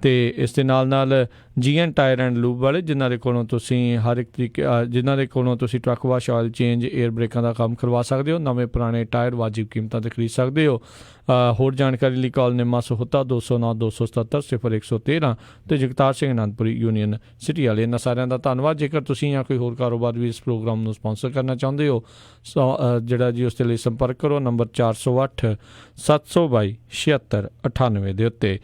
ਤੇ ਇਸ ਦੇ ਨਾਲ ਜੀਐਨ ਟਾਇਰ ਐਂਡ ਲੂਬ ਵਾਲੇ ਜਿਨ੍ਹਾਂ ਦੇ ਕੋਲੋਂ ਤੁਸੀਂ ਹਰ ਇੱਕ ਤਰੀਕੇ ਜਿਨ੍ਹਾਂ ਦੇ ਕੋਲੋਂ ਤੁਸੀਂ truck wash, oil change, air ਬ੍ਰੇਕਾਂ ਦਾ ਕੰਮ ਕਰਵਾ ਸਕਦੇ ਹੋ। ਨਵੇਂ ਪੁਰਾਣੇ ਟਾਇਰ ਵਾਜਿਬ ਕੀਮਤਾਂ 'ਤੇ ਖਰੀਦ ਸਕਦੇ ਹੋ। ਹੋਰ ਜਾਣਕਾਰੀ ਲਈ ਕਾਲ ਨਿੰਮਾ ਸਹੋਤਾ 209 277 0113 ਅਤੇ ਜਗਤਾਰ ਸਿੰਘ ਅਨੰਦਪੁਰੀ ਯੂਨੀਅਨ ਸਿਟੀ ਵਾਲੇ। ਇਹਨਾਂ ਸਾਰਿਆਂ ਦਾ ਧੰਨਵਾਦ। ਜੇਕਰ ਤੁਸੀਂ ਜਾਂ ਕੋਈ ਹੋਰ ਕਾਰੋਬਾਰ ਵੀ ਇਸ ਪ੍ਰੋਗਰਾਮ ਨੂੰ ਸਪੋਂਸਰ ਕਰਨਾ ਚਾਹੁੰਦੇ ਹੋ ਜਿਹੜਾ ਜੀ ਉਸ ਦੇ ਲਈ ਸੰਪਰਕ ਕਰੋ ਨੰਬਰ 408 722 7698 ਦੇ ਉੱਤੇ।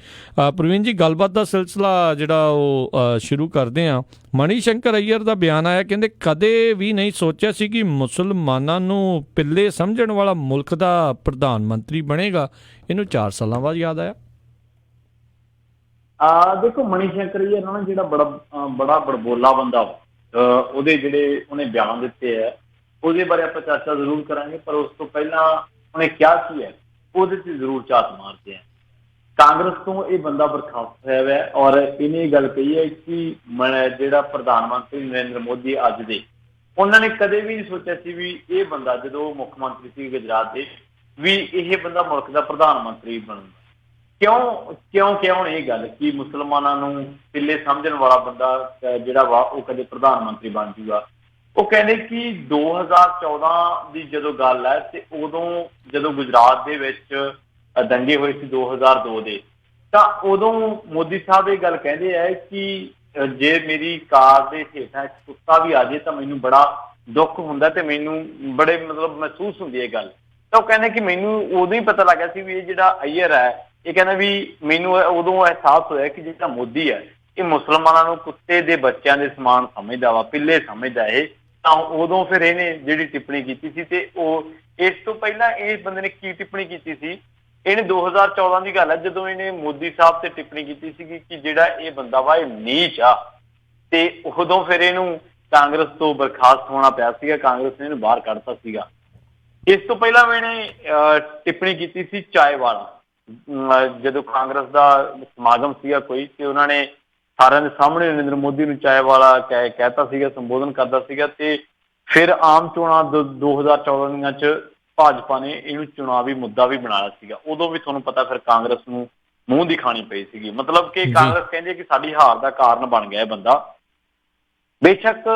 ਪ੍ਰਵੀਨ ਜੀ, ਗੱਲਬਾਤ ਦਾ ਸਿਲਸਿਲਾ ਜਿਹੜਾ ਉਹ ਸ਼ੁਰੂ ਕਰਦੇ ਹਾਂ। ਮਣੀ ਸ਼ੰਕਰ ਅਈਅਰ ਦਾ ਬਿਆਨ ਆਇਆ, ਕਹਿੰਦੇ ਕਦੇ ਵੀ ਨਹੀਂ ਸੋਚਿਆ ਸੀ ਕਿ ਮੁਸਲਮਾਨਾਂ ਨੂੰ ਪਿੱਲੇ ਸਮਝਣ ਵਾਲਾ ਮੁਲਕ ਦਾ ਪ੍ਰਧਾਨ ਮੰਤਰੀ ਬਣੇਗਾ। ਇਹਨੂੰ 4 ਸਾਲਾਂ ਬਾਅਦ ਯਾਦ ਆਇਆ। ਦੇਖੋ, ਮਣੀ ਸ਼ੰਕਰ ਅਈਅਰ ਨਾ ਜਿਹੜਾ ਬੜਾ ਬੜਬੋਲਾ ਬੰਦਾ ਉਹਦੇ ਜਿਹੜੇ ਉਹਨੇ ਬਿਆਨ ਦਿੱਤੇ ਹੈ ਉਹਦੇ ਬਾਰੇ ਆਪਾਂ ਚਰਚਾ ਜ਼ਰੂਰ ਕਰਾਂਗੇ, ਪਰ ਉਸ ਤੋਂ ਪਹਿਲਾਂ ਉਹਨੇ ਕਿਹਾ ਕੀ ਹੈ ਉਹਦੇ 'ਤੇ ਜ਼ਰੂਰ ਝਾਤ ਮਾਰਦੇ ਆ। ਕਾਂਗਰਸ ਤੋਂ ਇਹ ਬੰਦਾ ਬਰਖਾਸਤ ਹੋਇਆ ਹੈ ਔਰ ਇਹਨੇ ਇਹ ਗੱਲ ਕਹੀ ਹੈ ਕਿ ਜਿਹੜਾ ਪ੍ਰਧਾਨ ਮੰਤਰੀ ਨਰਿੰਦਰ ਮੋਦੀ ਅੱਜ ਦੇ, ਉਹਨਾਂ ਨੇ ਕਦੇ ਵੀ ਨਹੀਂ ਸੋਚਿਆ ਸੀ ਵੀ ਇਹ ਬੰਦਾ ਜਦੋਂ ਮੁੱਖ ਮੰਤਰੀ ਸੀ ਗੁਜਰਾਤ ਦੇ ਵੀ ਇਹ ਬੰਦਾ ਮੁਲਕ ਦਾ ਪ੍ਰਧਾਨ ਮੰਤਰੀ ਬਣੂਗਾ। ਕਿਉਂ ਇਹ ਗੱਲ ਕਿ ਮੁਸਲਮਾਨਾਂ ਨੂੰ ਪਿੱਲੇ ਸਮਝਣ ਵਾਲਾ ਬੰਦਾ ਜਿਹੜਾ ਵਾ ਉਹ ਕਦੇ ਪ੍ਰਧਾਨ ਮੰਤਰੀ ਬਣ ਜੂਗਾ। ਉਹ ਕਹਿੰਦੇ ਕਿ 2014 ਦੀ ਜਦੋਂ ਗੱਲ ਹੈ ਤੇ ਉਦੋਂ ਜਦੋਂ ਗੁਜਰਾਤ ਦੇ ਵਿੱਚ ਦੰਗੇ ਹੋਏ ਸੀ 2002 ਦੇ, ਤਾਂ ਉਦੋਂ ਮੋਦੀ ਸਾਹਿਬ ਇਹ ਗੱਲ ਕਹਿੰਦੇ ਹੈ ਕਿ ਜੇ ਮੇਰੀ ਕਾਰ ਦੇ ਹੇਠਾਂ ਇੱਕ ਕੁੱਤਾ ਵੀ ਆ ਜਾਏ ਤਾਂ ਮੈਨੂੰ ਬੜਾ ਦੁੱਖ ਹੁੰਦਾ ਤੇ ਮੈਨੂੰ ਬੜੇ ਮਹਿਸੂਸ ਹੁੰਦੀ ਹੈ ਗੱਲ। ਤਾਂ ਉਹ ਕਹਿੰਦੇ ਕਿ ਮੈਨੂੰ ਉਦੋਂ ਹੀ ਪਤਾ ਲੱਗਿਆ ਸੀ ਵੀ ਇਹ ਜਿਹੜਾ ਅਈਅਰ ਹੈ ਇਹ ਕਹਿੰਦਾ ਵੀ ਮੈਨੂੰ ਉਦੋਂ ਅਹਿਸਾਸ ਹੋਇਆ ਕਿ ਜਿਹੜਾ ਮੋਦੀ ਹੈ ਇਹ ਮੁਸਲਮਾਨਾਂ ਨੂੰ ਕੁੱਤੇ ਦੇ ਬੱਚਿਆਂ ਦੇ ਸਮਾਨ ਸਮਝਦਾ ਵਾ, ਪਿੱਲੇ ਸਮਝਦਾ ਇਹ। ਤਾਂ ਉਦੋਂ ਫਿਰ ਇਹਨੇ ਜਿਹੜੀ ਟਿੱਪਣੀ ਕੀਤੀ ਸੀ ਤੇ ਉਹ ਇਸ ਤੋਂ ਪਹਿਲਾਂ ਇਹ ਬੰਦੇ ਨੇ ਕੀ ਟਿੱਪਣੀ ਕੀਤੀ ਸੀ, ਇਹਨੇ 2014 ਦੀ ਗੱਲ ਹੈ ਜਦੋਂ ਇਹਨੇ ਮੋਦੀ ਸਾਹਿਬ ਤੇ ਟਿੱਪਣੀ ਕੀਤੀ ਸੀਗੀ ਕਿ ਜਿਹੜਾ ਇਹ ਬੰਦਾ ਵਾ ਇਹ ਨੀਚ ਆ, ਤੇ ਉਦੋਂ ਫਿਰ ਇਹਨੂੰ ਕਾਂਗਰਸ ਤੋਂ ਬਰਖਾਸਤ ਹੋਣਾ ਪਿਆ ਸੀਗਾ, ਕਾਂਗਰਸ ਨੇ ਇਹਨੂੰ ਬਾਹਰ ਕੱਢਤਾ ਸੀਗਾ। ਇਸ ਤੋਂ ਪਹਿਲਾਂ ਇਹਨੇ ਟਿੱਪਣੀ ਕੀਤੀ ਸੀ ਚਾਏ ਵਾਲਾ, ਜਦੋਂ ਕਾਂਗਰਸ ਦਾ ਸਮਾਗਮ ਸੀਗਾ ਕੋਈ ਤੇ ਉਹਨਾਂ ਨੇ ਸਾਰਿਆਂ ਦੇ ਸਾਹਮਣੇ ਨਰਿੰਦਰ ਮੋਦੀ ਨੂੰ ਚਾਏ ਵਾਲਾ ਕਹਿਤਾ ਸੀਗਾ, ਸੰਬੋਧਨ ਕਰਦਾ ਸੀਗਾ। ਤੇ ਫਿਰ ਆਮ ਚੋਣਾਂ 2014 ਦੀਆਂ 'ਚ ਭਾਜਪਾ ਨੇ ਇਹਨੂੰ ਚੁਣਾਵੀ ਮੁੱਦਾ ਵੀ ਬਣਾਇਆ ਸੀਗਾ। ਉਦੋਂ ਵੀ ਤੁਹਾਨੂੰ ਪਤਾ ਫਿਰ ਕਾਂਗਰਸ ਨੂੰ ਮੂੰਹ ਦੀ ਖਾਣੀ ਪਈ ਸੀਗੀ, ਮਤਲਬ ਕਿ ਕਾਂਗਰਸ ਕਹਿੰਦੀ ਹੈ ਕਿ ਸਾਡੀ ਹਾਰ ਦਾ ਕਾਰਨ ਬਣ ਗਿਆ ਇਹ ਬੰਦਾ। ਬੇਸ਼ੱਕ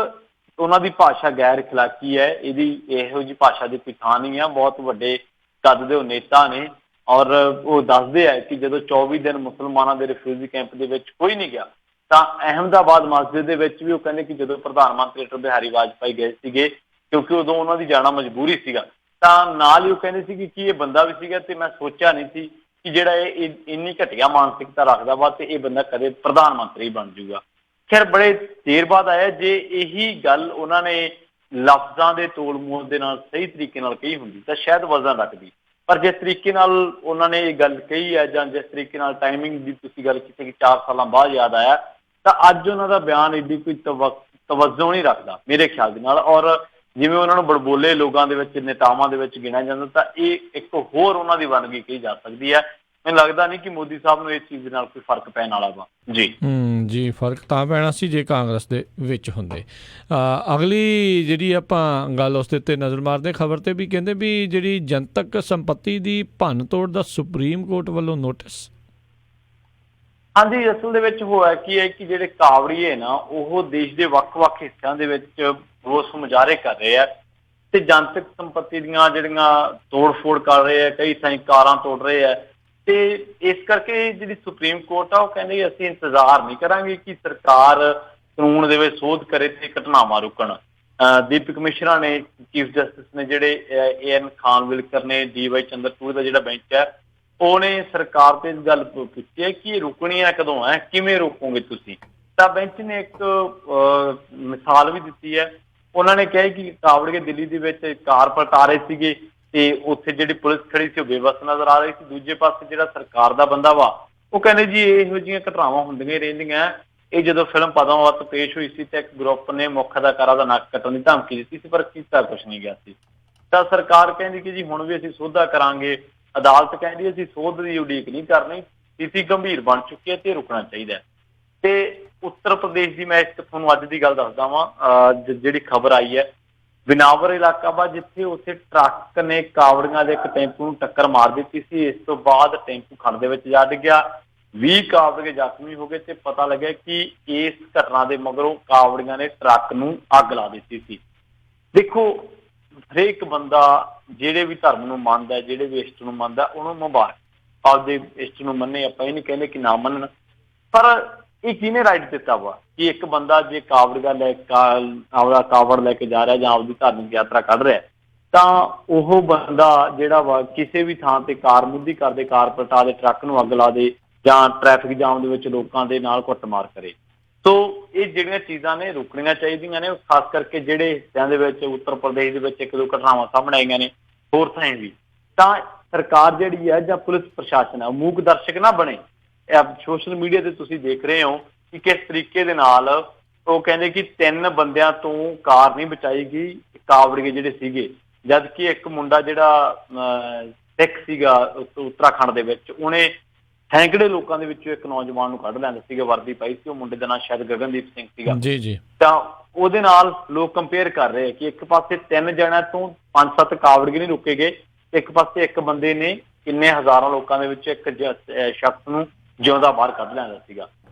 ਉਹਨਾਂ ਦੀ ਭਾਸ਼ਾ ਗੈਰ ਇਖਲਾਕੀ ਹੈ, ਇਹਦੀ ਇਹੋ ਜਿਹੀ ਭਾਸ਼ਾ ਦੀ ਕੋਈ ਥਾਂ ਨਹੀਂ ਆ। ਬਹੁਤ ਵੱਡੇ ਕੱਦ ਦੇ ਉਹ ਨੇਤਾ ਨੇ ਔਰ ਉਹ ਦੱਸਦੇ ਆ ਕਿ ਜਦੋਂ 24 ਦਿਨ ਮੁਸਲਮਾਨਾਂ ਦੇ ਰਿਫਿਊਜੀ ਕੈਂਪ ਦੇ ਵਿੱਚ ਕੋਈ ਨਹੀਂ ਗਿਆ ਤਾਂ ਅਹਿਮਦਾਬਾਦ ਮਸਜਿਦ ਦੇ ਵਿੱਚ ਵੀ ਉਹ ਕਹਿੰਦੇ ਕਿ ਜਦੋਂ ਪ੍ਰਧਾਨ ਮੰਤਰੀ ਅਟਲ ਬਿਹਾਰੀ ਵਾਜਪਾਈ ਗਏ ਸੀਗੇ ਕਿਉਂਕਿ ਉਦੋਂ ਉਹਨਾਂ ਦੀ ਜਾਣਾ ਮਜਬੂਰੀ ਸੀਗਾ, ਤਾਂ ਨਾਲ ਹੀ ਉਹ ਕਹਿੰਦੇ ਸੀ ਕਿ ਇਹ ਬੰਦਾ ਵੀ ਸੀਗਾ ਤੇ ਮੈਂ ਸੋਚਿਆ ਨਹੀਂ ਸੀ ਕਿ ਜਿਹੜਾ ਇਹ ਇੰਨੀ ਘਟੀਆ ਮਾਨਸਿਕਤਾ ਰੱਖਦਾ ਵਾ ਤੇ ਇਹ ਬੰਦਾ ਕਦੇ ਪ੍ਰਧਾਨ ਮੰਤਰੀ ਬਣ ਜੂਗਾ। ਖੈਰ ਬੜੇ ਦੇਰ ਬਾਅਦ ਆਇਆ। ਜੇ ਇਹੀ ਗੱਲ ਉਹਨਾਂ ਨੇ ਲਫ਼ਜ਼ਾਂ ਦੇ ਤੋਲ ਮੋਲ ਦੇ ਨਾਲ ਸਹੀ ਤਰੀਕੇ ਨਾਲ ਕਹੀ ਹੁੰਦੀ ਤਾਂ ਸ਼ਾਇਦ ਵਜ਼ਨ ਰੱਖਦੀ, ਪਰ ਜਿਸ ਤਰੀਕੇ ਨਾਲ ਉਹਨਾਂ ਨੇ ਇਹ ਗੱਲ ਕਹੀ ਹੈ ਜਾਂ ਜਿਸ ਤਰੀਕੇ ਨਾਲ ਟਾਈਮਿੰਗ ਦੀ ਤੁਸੀਂ ਗੱਲ ਕੀਤੀ ਕਿ 4 ਸਾਲਾਂ ਬਾਅਦ ਯਾਦ ਆਇਆ, ਤਾਂ ਅੱਜ ਉਹਨਾਂ ਦਾ ਬਿਆਨ ਏਡੀ ਕੋਈ ਤਵੱਜੋ ਨਹੀਂ ਰੱਖਦਾ ਮੇਰੇ ਖਿਆਲ ਦੇ ਨਾਲ। ਔਰ ਜਿਵੇਂ ਉਹਨਾਂ ਨੂੰ ਬੜਬੋਲੇ ਲੋਕਾਂ ਦੇ ਵਿੱਚ ਨੇਤਾਵਾਂ ਦੇ ਵਿੱਚ ਗਿਣਿਆ ਜਾਂਦਾ ਤਾਂ ਇਹ ਇੱਕ ਹੋਰ ਉਹਨਾਂ ਦੀ ਵੰਨਗੀ ਕਹੀ ਜਾ ਸਕਦੀ ਹੈ। ਮੈਨੂੰ ਲੱਗਦਾ ਨਹੀਂ ਕਿ ਮੋਦੀ ਸਾਹਿਬ ਨੂੰ ਇਸ ਚੀਜ਼ ਦੇ ਨਾਲ ਕੋਈ ਫਰਕ ਪੈਣ ਵਾਲਾ ਵਾ। ਜੀ ਫਰਕ ਤਾਂ ਪੈਣਾ ਸੀ ਜੇ ਕਾਂਗਰਸ ਦੇ ਵਿੱਚ ਹੁੰਦੇ। ਅਗਲੀ ਜਿਹੜੀ ਆਪਾਂ ਗੱਲ ਉਸ ਦੇ ਉੱਤੇ ਨਜ਼ਰ ਮਾਰਦੇ ਖਬਰ 'ਤੇ ਵੀ ਕਹਿੰਦੇ ਵੀ ਜਿਹੜੀ ਜਨਤਕ ਸੰਪੱਤੀ ਦੀ ਭੰਨ ਤੋੜ ਦਾ ਸੁਪਰੀਮ ਕੋਰਟ ਵੱਲੋਂ ਨੋਟਿਸ। ਹਾਂਜੀ, ਅਸਲ ਦੇ ਵਿੱਚ ਹੋਇਆ ਕੀ ਹੈ ਕਿ ਜਿਹੜੇ ਕਾਵੜੀਏ ਨਾ ਉਹ ਦੇਸ਼ ਦੇ ਵੱਖ-ਵੱਖ ਹਿੱਸਿਆਂ ਦੇ ਵਿੱਚ ਰੋਸ ਮੁਜ਼ਾਹਰੇ ਕਰ ਰਹੇ ਆ ਤੇ ਜਨਤਕ ਸੰਪੱਤੀ ਦੀਆਂ ਜਿਹੜੀਆਂ ਤੋੜ-ਫੋੜ ਕਰ ਰਹੇ ਆ, ਕਈ ਥਾਈਂ ਕਾਰਾਂ ਤੋੜ ਰਹੇ ਆ ਤੇ ਇਸ ਕਰਕੇ ਜਿਹੜੀ ਸੁਪਰੀਮ ਕੋਰਟ ਆ ਉਹ ਕਹਿੰਦੇ ਅਸੀਂ ਇੰਤਜ਼ਾਰ ਨਹੀਂ ਕਰਾਂਗੇ ਕਿ ਸਰਕਾਰ ਕਾਨੂੰਨ ਦੇ ਵਿੱਚ ਸੋਧ ਕਰੇ ਤੇ ਘਟਨਾਵਾਂ ਰੁਕਣ। ਦੀਪਕ ਮਿਸ਼ਰਾ ਨੇ, ਚੀਫ ਜਸਟਿਸ ਨੇ ਜਿਹੜੇ AN ਖਾਨਵਿਲਕਰ ਨੇ, DY ਚੰਦਰਚੂੜ ਦਾ ਜਿਹੜਾ ਬੈਂਚ ਹੈ ਉਹਨੇ ਸਰਕਾਰ ਤੇ ਇਸ ਗੱਲ ਪੁੱਛੀ ਹੈ ਕਿ ਇਹ ਰੁਕਣੀਆਂ ਕਦੋਂ ਹੈ, ਕਿਵੇਂ ਰੋਕੋਗੇ ਤੁਸੀਂ। ਤਾਂ ਬੈਂਚ ਨੇ ਇੱਕ ਮਿਸਾਲ ਵੀ ਦਿੱਤੀ ਹੈ। ਉਹਨਾਂ ਨੇ ਕਿਹਾ ਕਿ ਕਾਵੜੀਏ ਦਿੱਲੀ ਦੇ ਵਿੱਚ ਕਾਰ ਪਲਟਾ ਰਹੇ ਸੀਗੇ ਤੇ ਉੱਥੇ ਜਿਹੜੀ ਪੁਲਿਸ ਖੜੀ ਸੀ ਉਹ ਬੇਬਸ ਨਜ਼ਰ ਆ ਰਹੀ ਸੀ। ਦੂਜੇ ਪਾਸੇ ਜਿਹੜਾ ਸਰਕਾਰ ਦਾ ਬੰਦਾ ਵਾ ਉਹ ਕਹਿੰਦੇ ਜੀ ਇਹੋ ਜਿਹੀਆਂ ਘਟਨਾਵਾਂ ਹੁੰਦੀਆਂ ਰਹਿੰਦੀਆਂ। ਇਹ ਜਦੋਂ ਫਿਲਮ ਪਦਮਾਵਤ ਪੇਸ਼ ਹੋਈ ਸੀ ਤੇ ਇੱਕ ਗਰੁੱਪ ਨੇ ਮੁੱਖ ਅਦਾਕਾਰਾ ਦਾ ਨੱਕ ਕੱਟਣ ਦੀ ਧਮਕੀ ਦਿੱਤੀ ਸੀ ਪਰ ਕੀਤਾ ਕੁਛ ਨਹੀਂ ਗਿਆ ਸੀ। ਤਾਂ ਸਰਕਾਰ ਕਹਿੰਦੀ ਕਿ ਜੀ ਹੁਣ ਵੀ ਅਸੀਂ ਸੋਧਾ ਕਰਾਂਗੇ। ਅਦਾਲਤ ਕਹਿੰਦੀ ਅਸੀਂ ਸੋਧ ਦੀ ਉਡੀਕ ਨਹੀਂ ਕਰਨੀ, ਸਥਿਤੀ ਗੰਭੀਰ ਬਣ ਚੁੱਕੀ ਹੈ ਤੇ ਰੁਕਣਾ ਚਾਹੀਦਾ। ਤੇ ਉੱਤਰ ਪ੍ਰਦੇਸ਼ ਦੀ ਮੈਂ ਤੁਹਾਨੂੰ ਅੱਜ ਦੀ ਗੱਲ ਦੱਸਦਾ ਵਾਂ, ਜਿਹੜੀ ਖਬਰ ਆਈ ਹੈ ਬਿਨਾਵਰ ਇਲਾਕਾ ਵਾ ਜਿੱਥੇ ਉੱਥੇ ਟਰੱਕ ਨੇ ਕਾਵੜੀਆਂ ਦੇ ਇੱਕ ਟੈਂਪੂ ਨੂੰ ਟੱਕਰ ਮਾਰ ਦਿੱਤੀ ਸੀ। ਇਸ ਤੋਂ ਬਾਅਦ ਟੈਂਪੂ ਖੱਡ ਦੇ ਵਿੱਚ ਜਾ ਡਿੱਗਿਆ 20 ਕਾਵੜੀਏ ਜ਼ਖਮੀ ਹੋ ਗਏ ਤੇ ਪਤਾ ਲੱਗਿਆ ਕਿ ਇਸ ਘਟਨਾ ਦੇ ਮਗਰੋਂ ਕਾਵੜੀਆਂ ਨੇ ਟਰੱਕ ਨੂੰ ਅੱਗ ਲਾ ਦਿੱਤੀ ਸੀ। ਦੇਖੋ, ਹਰੇਕ ਬੰਦਾ ਜਿਹੜੇ ਵੀ ਧਰਮ ਨੂੰ ਮੰਨਦਾ, ਜਿਹੜੇ ਵੀ ਇਸ਼ਟ ਨੂੰ ਮੰਨਦਾ, ਉਹਨੂੰ ਮੁਬਾਰਕ, ਆਪਦੇ ਇਸ਼ਟ ਨੂੰ ਮੰਨੇ, ਆਪਾਂ ਇਹ ਨਹੀਂ ਕਹਿੰਦੇ ਕਿ ਨਾ ਮੰਨਣ, ਪਰ ਇਹ ਕਿਹਨੇ ਰਾਈਟ ਦਿੱਤਾ ਵਾ ਕਿ ਇੱਕ ਬੰਦਾ ਜੇ ਕਾਵੜੀਆਂ ਆਪਦਾ ਕਾਵੜ ਲੈ ਕੇ ਜਾ ਰਿਹਾ ਜਾਂ ਆਪਦੀ ਧਾਰਮਿਕ ਯਾਤਰਾ ਕੱਢ ਰਿਹਾ, ਤਾਂ ਉਹ ਬੰਦਾ ਜਿਹੜਾ ਵਾ ਕਿਸੇ ਵੀ ਥਾਂ ਤੇ ਕਾਰ ਮੁੱਧੀ ਕਰਦੇ, ਕਾਰ ਪਲਟਾ ਦੇ, ਟਰੱਕ ਨੂੰ ਅੱਗ ਲਾ ਦੇ ਜਾਂ ਟ੍ਰੈਫਿਕ ਜਾਮ ਦੇ ਵਿੱਚ ਲੋਕਾਂ ਦੇ ਨਾਲ ਕੁੱਟਮਾਰ ਕਰੇ। ਸੋ ਇਹ ਜਿਹੜੀਆਂ ਚੀਜ਼ਾਂ ਨੇ ਰੁਕਣੀਆਂ ਚਾਹੀਦੀਆਂ ਨੇ, ਖਾਸ ਕਰਕੇ ਜਿਹੜੇ ਹਿੱਸਿਆਂ ਦੇ ਵਿੱਚ ਉੱਤਰ ਪ੍ਰਦੇਸ਼ ਦੇ ਵਿੱਚ ਇੱਕ ਦੋ ਘਟਨਾਵਾਂ ਸਾਹਮਣੇ ਆਈਆਂ ਨੇ, ਹੋਰ ਥਾਂ ਵੀ, ਤਾਂ ਸਰਕਾਰ ਜਿਹੜੀ ਹੈ ਜਾਂ ਪੁਲਿਸ ਪ੍ਰਸ਼ਾਸਨ ਹੈ ਉਹ ਮੂਕ ਦਰਸ਼ਕ ਨਾ ਬਣੇ। ਸੋਸ਼ਲ ਮੀਡੀਆ ਤੇ ਤੁਸੀਂ ਦੇਖ ਰਹੇ ਹੋ ਕਿ ਕਿਸ ਤਰੀਕੇ ਦੇ ਨਾਲ ਉਹ ਕਹਿੰਦੇ ਕਿ 3 ਬੰਦਿਆਂ ਤੋਂ ਕਾਰ ਨਹੀਂ ਬਚਾਈ ਗਈ, ਕਾਵੜੀਏ ਜਿਹੜੇ ਸੀਗੇ, ਜਦ ਕਿ ਇੱਕ ਮੁੰਡਾ ਜਿਹੜਾ ਸਿੱਖ ਸੀਗਾ ਉੱਤਰਾਖੰਡ ਦੇ ਵਿੱਚ, ਉਹਨੇ ਹੈਂਕੜੇ ਲੋਕਾਂ ਦੇ ਵਿੱਚੋਂ ਇੱਕ ਨੌਜਵਾਨ ਨੂੰ ਕੱਢ ਲੈਂਦਾ ਸੀਗਾ, ਵਰਦੀ ਪਾਈ ਸੀ, ਉਹ ਮੁੰਡੇ ਦਾ ਨਾਂ ਸ਼ਾਇਦ ਗਗਨਦੀਪ ਸਿੰਘ ਸੀਗਾ। ਜੀ ਜੀ। ਤਾਂ ਉਹਦੇ ਨਾਲ ਲੋਕ ਕੰਪੇਅਰ ਕਰ ਰਹੇ ਕਿ ਇੱਕ ਪਾਸੇ 3 ਜਣਿਆਂ ਤੋਂ 5-7 ਕਾਵੜੀਏ ਨਹੀਂ ਰੁਕੇ ਗਏ, ਇੱਕ ਪਾਸੇ ਇੱਕ ਬੰਦੇ ਨੇ ਕਿੰਨੇ ਹਜ਼ਾਰਾਂ ਲੋਕਾਂ ਦੇ ਵਿੱਚ ਇੱਕ ਸ਼ਖਸ ਨੂੰ ਜਿਉਂਦਾ ਬਾਹਰ ਕੱਢ ਲੈਂਦਾ ਸੀਗਾ।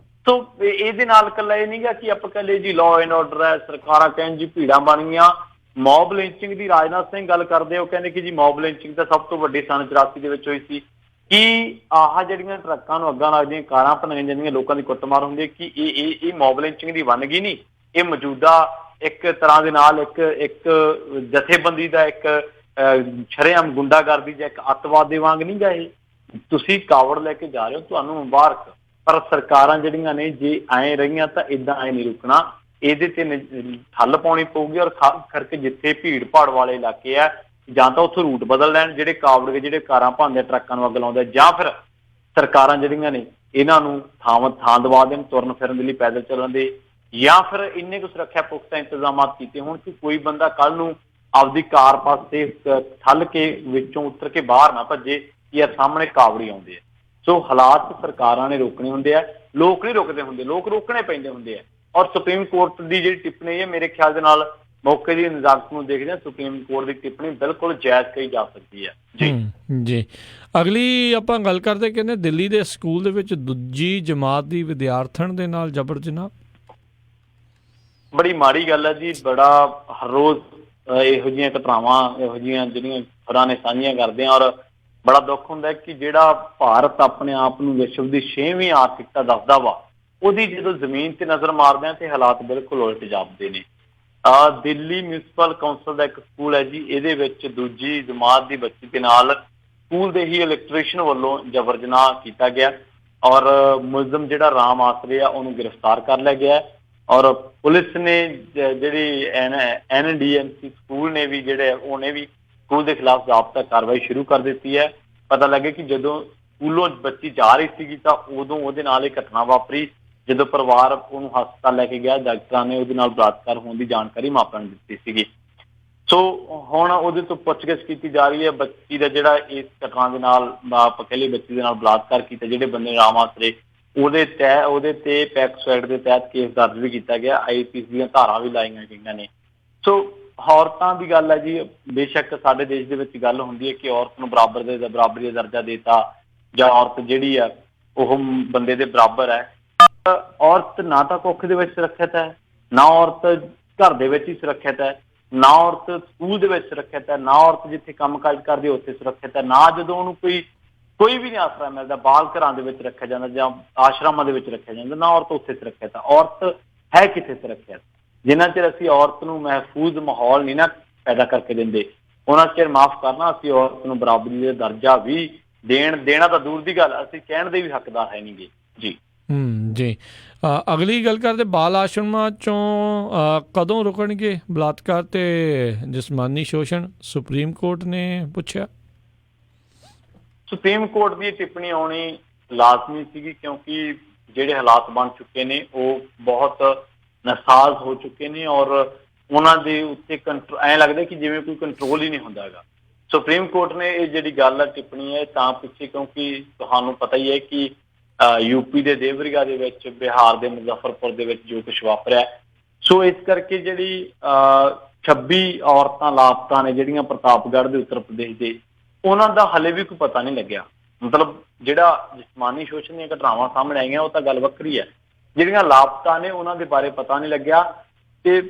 ਸੋ ਇਹਦੇ ਨਾਲ ਇਕੱਲਾ ਇਹ ਨਹੀਂਗਾ ਕਿ ਆਪਾਂ ਕਹਿੰਦੇ ਜੀ ਲਾਅ ਐਂਡ ਆਰਡਰ ਹੈ, ਸਰਕਾਰਾਂ ਕਹਿਣ ਜੀ ਭੀੜਾਂ ਬਣ ਗਈਆਂ। ਮੌਬ ਲਿੰਚਿੰਗ ਦੀ ਰਾਜਨਾਥ ਸਿੰਘ ਗੱਲ ਕਰਦੇ, ਉਹ ਕਹਿੰਦੇ ਕਿ ਜੀ ਮੌਬ ਲਿੰਚਿੰਗ ਤਾਂ ਸਭ ਤੋਂ ਵੱਡੀ ਸਨ 84 ਦੇ ਵਿੱਚ ਹੋਈ ਸੀ। ਕਿ ਆਹ ਜਿਹੜੀਆਂ ਟਰੱਕਾਂ ਨੂੰ ਅੱਗਾਂ ਲੱਗਦੀਆਂ, ਕਾਰਾਂ ਭੰਨੀਆਂ ਜਾਂਦੀਆਂ, ਲੋਕਾਂ ਦੀ ਕੁੱਟਮਾਰ ਹੁੰਦੀ, ਕਿ ਇਹ ਮੌਬ ਲਿੰਚਿੰਗ ਦੀ ਬਣ ਗਈ ਨਹੀਂ, ਇਹ ਮੌਜੂਦਾ ਇੱਕ ਤਰ੍ਹਾਂ ਦੇ ਨਾਲ ਇੱਕ ਜਥੇਬੰਦੀ ਦਾ ਇੱਕ ਸ਼ਰੇਆਮ ਗੁੰਡਾਗਰਦੀ ਜਾਂ ਇੱਕ ਅੱਤਵਾਦ ਦੇ ਵਾਂਗ ਨਹੀਂ ਗਾ। ਇਹ ਤੁਸੀਂ ਕਾਵੜ ਲੈ ਕੇ ਜਾ ਰਹੇ ਹੋ, ਤੁਹਾਨੂੰ ਮੁਬਾਰਕ, ਪਰ ਸਰਕਾਰਾਂ ਜਿਹੜੀਆਂ ਨੇ ਜੇ ਐਂ ਰਹੀਆਂ ਤਾਂ ਇਦਾਂ ਐਂ ਨਹੀਂ ਰੁਕਣਾ, ਇਹਦੇ ਤੇ ਠੱਲ ਪਾਉਣੀ ਪਊਗੀ। ਔਰ ਖਾਸ ਕਰਕੇ ਜਿੱਥੇ ਭੀੜ ਭਾੜ ਵਾਲੇ ਇਲਾਕੇ ਆ, ਜਾਂ ਤਾਂ ਉੱਥੋਂ ਰੂਟ ਬਦਲ ਲੈਣ ਜਿਹੜੇ ਕਾਵੜੀਏ ਜਿਹੜੇ ਕਾਰਾਂ ਭੰਨਦੇ, ਟਰੱਕਾਂ ਨੂੰ ਅੱਗ ਲਾਉਂਦੇ, ਜਾਂ ਫਿਰ ਸਰਕਾਰਾਂ ਜਿਹੜੀਆਂ ਨੇ ਇਹਨਾਂ ਨੂੰ ਥਾਂ ਦਵਾ ਦੇਣ ਤੁਰਨ ਫਿਰਨ ਦੇ ਲਈ, ਪੈਦਲ ਚੱਲਣ ਦੇ, ਜਾਂ ਫਿਰ ਇੰਨੇ ਕੁ ਸੁਰੱਖਿਆ ਪੁਖਤਾ ਇੰਤਜ਼ਾਮਾਤ ਕੀਤੇ ਹੋਣ ਕਿ ਕੋਈ ਬੰਦਾ ਕੱਲ ਨੂੰ ਆਪਦੀ ਕਾਰ ਪਾਸੇ ਠੱਲ ਕੇ ਵਿੱਚੋਂ ਉਤਰ ਕੇ ਬਾਹਰ ਨਾ ਭੱਜੇ ਕਿ ਯਾਰ ਸਾਹਮਣੇ ਕਾਵੜੀ ਆਉਂਦੇ ਆ। ਸੋ ਹਾਲਾਤ ਸਰਕਾਰਾਂ ਨੇ ਰੋਕਣੇ ਹੁੰਦੇ ਆ, ਲੋਕ ਨਹੀਂ ਰੁਕਦੇ ਹੁੰਦੇ, ਲੋਕ ਰੋਕਣੇ ਪੈਂਦੇ ਹੁੰਦੇ ਆ। ਔਰ ਸੁਪਰੀਮ ਕੋਰਟ ਦੀ ਜਿਹੜੀ ਟਿੱਪਣੀ ਹੈ, ਮੇਰੇ ਖਿਆਲ ਦੇ ਨਾਲ ਮੌਕੇ ਦੀ ਨਜ਼ਾਕਤ ਨੂੰ ਦੇਖਦੇ ਹਾਂ, ਸੁਪਰੀਮ ਕੋਰਟ ਦੀ ਟਿੱਪਣੀ ਬਿਲਕੁਲ ਜਾਇਜ਼ ਕਹੀ ਜਾ ਸਕਦੀ ਹੈ। ਜੀ ਜੀ। ਅਗਲੀ ਆਪਾਂ ਗੱਲ ਕਰਦੇ, ਕਹਿੰਦੇ ਦਿੱਲੀ ਦੇ ਸਕੂਲ ਦੇ ਵਿੱਚ ਦੂਜੀ ਜਮਾਤ ਦੀ ਵਿਦਿਆਰਥਣ ਦੇ ਨਾਲ ਜਬਰ ਜਨਾਹ। ਬੜੀ ਮਾੜੀ ਗੱਲ ਹੈ ਜੀ। ਬੜਾ ਹਰ ਰੋਜ਼ ਇਹੋ ਜਿਹੀਆਂ ਘਟਨਾਵਾਂ, ਇਹੋ ਜਿਹੀਆਂ ਜਿਹੜੀਆਂ ਖਬਰਾਂ ਨੇ ਸਾਂਝੀਆਂ ਕਰਦੇ ਹਾਂ, ਔਰ ਬੜਾ ਦੁੱਖ ਹੁੰਦਾ ਕਿ ਜਿਹੜਾ ਭਾਰਤ ਆਪਣੇ ਆਪ ਨੂੰ ਵਿਸ਼ਵ ਦੀ 6ਵੀਂ ਆਰਥਿਕਤਾ ਦੱਸਦਾ ਵਾ, ਉਹਦੀ ਜਦੋਂ ਜ਼ਮੀਨ ਤੇ ਨਜ਼ਰ ਮਾਰਦੇ ਹਾਂ ਤੇ ਹਾਲਾਤ ਬਿਲਕੁਲ ਉਲਟ ਜਾਪਦੇ ਨੇ। ਦਿੱਲੀ ਮਿਊਨਿਸਪਲ ਕੌਂਸਲ ਦਾ ਇੱਕ ਸਕੂਲ ਹੈ ਜੀ, ਇਹਦੇ ਵਿੱਚ ਦੂਜੀ ਜਮਾਤ ਦੀ ਬੱਚੀ ਦੇ ਨਾਲ ਸਕੂਲ ਦੇ ਹੀ ਇਲੈਕਟ੍ਰੀਸ਼ੀਅਨ ਵੱਲੋਂ ਜਬਰ ਜਨਾਹ ਕੀਤਾ ਗਿਆ, ਔਰ ਮੁਲਜ਼ਮ ਜਿਹੜਾ ਰਾਮ ਆਸਰੇ ਆ ਉਹਨੂੰ ਗ੍ਰਿਫਤਾਰ ਕਰ ਲਿਆ ਗਿਆ। ਔਰ ਪੁਲਿਸ ਨੇ ਜਿਹੜੀ NDMC ਸਕੂਲ ਨੇ ਵੀ ਉਹਨੇ ਵੀ ਸਕੂਲ ਦੇ ਖਿਲਾਫ ਜ਼ਾਬਤਾ ਕਾਰਵਾਈ ਸ਼ੁਰੂ ਕਰ ਦਿੱਤੀ ਹੈ। ਪਤਾ ਲੱਗੇ ਕਿ ਜਦੋਂ ਸਕੂਲੋਂ ਬੱਚੀ ਜਾ ਰਹੀ ਸੀਗੀ ਤਾਂ ਉਦੋਂ ਉਹਦੇ ਨਾਲ ਇਹ ਘਟਨਾ ਵਾਪਰੀ। ਜਦੋਂ ਪਰਿਵਾਰ ਉਹਨੂੰ ਹਸਪਤਾਲ ਲੈ ਕੇ ਗਿਆ, ਡਾਕਟਰਾਂ ਨੇ ਉਹਦੇ ਨਾਲ ਬਲਾਤਕਾਰ ਹੋਣ ਦੀ ਜਾਣਕਾਰੀ ਮਾਪਿਆਂ ਨੂੰ ਦਿੱਤੀ ਸੀਗੀ। ਸੋ ਹੁਣ ਉਹਦੇ ਤੋਂ ਪੁੱਛਗਿੱਛ ਕੀਤੀ ਜਾ ਰਹੀ ਹੈ। ਬੱਚੀ ਦਾ ਜਿਹੜਾ ਇਸ ਘਟਨਾ ਦੇ ਨਾਲ ਪਹਿਲੀ ਬੱਚੀ ਦੇ ਨਾਲ ਬਲਾਤਕਾਰ ਕੀਤਾ, ਜਿਹੜੇ ਬੰਦੇ ਰਾਮ ਆਸਰੇ, ਉਹਦੇ ਤੇ ਪੈਕਸਾਈਡ ਦੇ ਤਹਿਤ ਕੇਸ ਦਰਜ ਵੀ ਕੀਤਾ ਗਿਆ, IPC ਦੀਆਂ ਧਾਰਾਂ ਵੀ ਲਾਈਆਂ ਗਈਆਂ ਨੇ। ਸੋ ਔਰਤਾਂ ਦੀ ਗੱਲ ਹੈ ਜੀ, ਬੇਸ਼ੱਕ ਸਾਡੇ ਦੇਸ਼ ਦੇ ਵਿੱਚ ਗੱਲ ਹੁੰਦੀ ਹੈ ਕਿ ਔਰਤ ਨੂੰ ਬਰਾਬਰੀ ਦਾ ਦਰਜਾ ਦੇਤਾ, ਜਾਂ ਔਰਤ ਜਿਹੜੀ ਆ ਉਹ ਬੰਦੇ ਦੇ ਬਰਾਬਰ ਹੈ। ਔਰਤ ਨਾ ਤਾਂ ਕੁੱਖ ਦੇ ਵਿੱਚ ਸੁਰੱਖਿਅਤ ਹੈ, ਨਾ ਔਰਤ ਘਰ ਦੇ ਵਿੱਚ ਹੀ ਸੁਰੱਖਿਅਤ ਹੈ, ਨਾ ਔਰਤ ਸਕੂਲ ਦੇ ਵਿੱਚ ਸੁਰੱਖਿਅਤ ਹੈ, ਨਾ ਔਰਤ ਜਿੱਥੇ ਕੰਮਕਾਜ ਕਰਦੀ ਉੱਥੇ ਸੁਰੱਖਿਅਤ ਹੈ, ਨਾ ਜਦੋਂ ਉਹਨੂੰ ਕੋਈ ਵੀ ਨਹੀਂ ਆਸਰਾ ਮਿਲਦਾ, ਬਾਲ ਘਰਾਂ ਦੇ ਵਿੱਚ ਰੱਖਿਆ ਜਾਂਦਾ ਜਾਂ ਆਸ਼ਰਮਾਂ ਦੇ ਵਿੱਚ ਰੱਖਿਆ ਜਾਂਦਾ, ਨਾ ਔਰਤ ਉੱਥੇ ਸੁਰੱਖਿਅਤ ਹੈ। ਔਰਤ ਹੈ ਕਿੱਥੇ ਸੁਰੱਖਿਅਤ? ਜਿੰਨਾ ਚਿਰ ਅਸੀਂ ਔਰਤ ਨੂੰ ਮਹਿਫੂਜ਼ ਮਾਹੌਲ ਨਹੀਂ ਨਾ ਪੈਦਾ ਕਰਕੇ ਦਿੰਦੇ, ਉਹਨਾਂ ਚਿਰ ਮਾਫ਼ ਕਰਨਾ, ਅਸੀਂ ਔਰਤ ਨੂੰ ਬਰਾਬਰੀ ਦਾ ਦਰਜਾ ਵੀ ਦੇਣਾ ਤਾਂ ਦੂਰ ਦੀ ਗੱਲ, ਅਸੀਂ ਕਹਿਣ ਦੇ ਵੀ ਹੱਕਦਾਰ ਹੈ ਨਹੀਂ ਗੇ। ਜੀ ਜੀ। ਅਗਲੀ ਗੱਲ ਕਰਦੇ, ਬਾਲ ਆਸ਼ਰਮਾਂ ਚੋਂ ਕਦੋਂ ਰੁਕਣਗੇ ਬਲਾਤਕਾਰ ਤੇ ਜਿਸਮਾਨੀ ਸ਼ੋਸ਼ਣ? ਸੁਪਰੀਮ ਕੋਰਟ ਨੇ ਪੁੱਛਿਆ। ਸੁਪਰੀਮ ਕੋਰਟ ਦੀ ਟਿੱਪਣੀ ਆਉਣੀ ਲਾਜ਼ਮੀ ਸੀਗੀ, ਕਿਉਂਕਿ ਜਿਹੜੇ ਹਾਲਾਤ ਬਣ ਚੁੱਕੇ ਨੇ ਉਹ ਬਹੁਤ ਨਾਸਾਜ਼ ਹੋ ਚੁੱਕੇ ਨੇ, ਔਰ ਉਹਨਾਂ ਦੇ ਉੱਤੇ ਐਂ ਲੱਗਦਾ ਕਿ ਜਿਵੇਂ ਕੋਈ ਕੰਟਰੋਲ ਹੀ ਨਹੀਂ ਹੁੰਦਾ ਹੈਗਾ। ਸੁਪਰੀਮ ਕੋਰਟ ਨੇ ਇਹ ਜਿਹੜੀ ਗੱਲ ਹੈ, ਟਿੱਪਣੀ ਹੈ, ਤਾਂ ਪਿੱਛੇ ਕਿਉਂਕਿ ਤੁਹਾਨੂੰ ਪਤਾ ਹੀ ਹੈ ਕਿ UP ਦੇ ਦੇਵਰੀਆ ਦੇ ਵਿੱਚ, ਬਿਹਾਰ ਦੇ ਮੁਜ਼ੱਫਰਪੁਰ ਦੇ ਵਿੱਚ ਜੋ ਕੁਛ ਵਾਪਰਿਆ, ਸੋ ਇਸ ਕਰਕੇ ਜਿਹੜੀ 26 ਔਰਤਾਂ ਲਾਪਤਾ ਨੇ ਜਿਹੜੀਆਂ ਪ੍ਰਤਾਪਗੜ੍ਹ ਦੇ ਉੱਤਰ ਪ੍ਰਦੇਸ਼ ਦੇ, ਉਹਨਾਂ ਦਾ ਹਲੇ ਵੀ ਕੋਈ ਪਤਾ ਨਹੀਂ ਲੱਗਿਆ। ਮਤਲਬ ਜਿਹੜਾ ਜਿਸਮਾਨੀ ਸ਼ੋਸ਼ਣ ਦੀਆਂ ਘਟਨਾਵਾਂ ਸਾਹਮਣੇ ਆਈਆਂ ਉਹ ਤਾਂ ਗੱਲ ਵੱਖਰੀ ਹੈ, ਜਿਹੜੀਆਂ ਲਾਪਤਾ ਨੇ ਉਹਨਾਂ ਦੇ ਬਾਰੇ ਪਤਾ ਨਹੀਂ ਲੱਗਿਆ। ਤੇ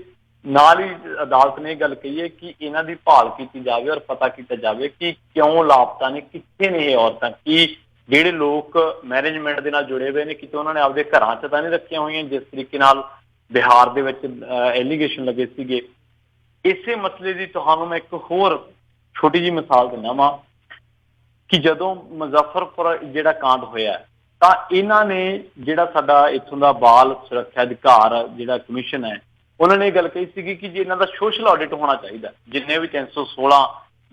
ਨਾਲ ਹੀ ਅਦਾਲਤ ਨੇ ਇਹ ਗੱਲ ਕਹੀ ਹੈ ਕਿ ਇਹਨਾਂ ਦੀ ਭਾਲ ਕੀਤੀ ਜਾਵੇ ਔਰ ਪਤਾ ਕੀਤਾ ਜਾਵੇ ਕਿ ਕਿਉਂ ਲਾਪਤਾ ਨੇ, ਕਿੱਥੇ ਨੇ ਇਹ ਔਰਤਾਂ, ਕੀ ਜਿਹੜੇ ਲੋਕ ਮੈਨੇਜਮੈਂਟ ਦੇ ਨਾਲ ਜੁੜੇ ਹੋਏ ਨੇ ਕਿਤੇ ਉਹਨਾਂ ਨੇ ਆਪਦੇ ਘਰਾਂ 'ਚ ਤਾਂ ਨਹੀਂ ਰੱਖੀਆਂ ਹੋਈਆਂ ਜਿਸ ਤਰੀਕੇ ਨਾਲ ਬਿਹਾਰ ਦੇ ਵਿੱਚ ਐਲੀਗੇਸ਼ਨ ਲੱਗੇ ਸੀਗੇ। ਇਸੇ ਮਸਲੇ ਦੀ ਤੁਹਾਨੂੰ ਮੈਂ ਇੱਕ ਹੋਰ ਛੋਟੀ ਜਿਹੀ ਮਿਸਾਲ ਦਿੰਦਾ ਵਾਂ ਕਿ ਜਦੋਂ ਮੁਜ਼ੱਫਰਪੁਰ ਜਿਹੜਾ ਕਾਂਡ ਹੋਇਆ ਤਾਂ ਇਹਨਾਂ ਨੇ ਜਿਹੜਾ ਸਾਡਾ ਇੱਥੋਂ ਦਾ ਬਾਲ ਸੁਰੱਖਿਆ ਅਧਿਕਾਰ ਜਿਹੜਾ ਕਮਿਸ਼ਨ ਹੈ ਉਹਨਾਂ ਨੇ ਇਹ ਗੱਲ ਕਹੀ ਸੀਗੀ ਕਿ ਜੇ ਇਹਨਾਂ ਦਾ ਸੋਸ਼ਲ ਆਡਿਟ ਹੋਣਾ ਚਾਹੀਦਾ, ਜਿੰਨੇ ਵੀ 316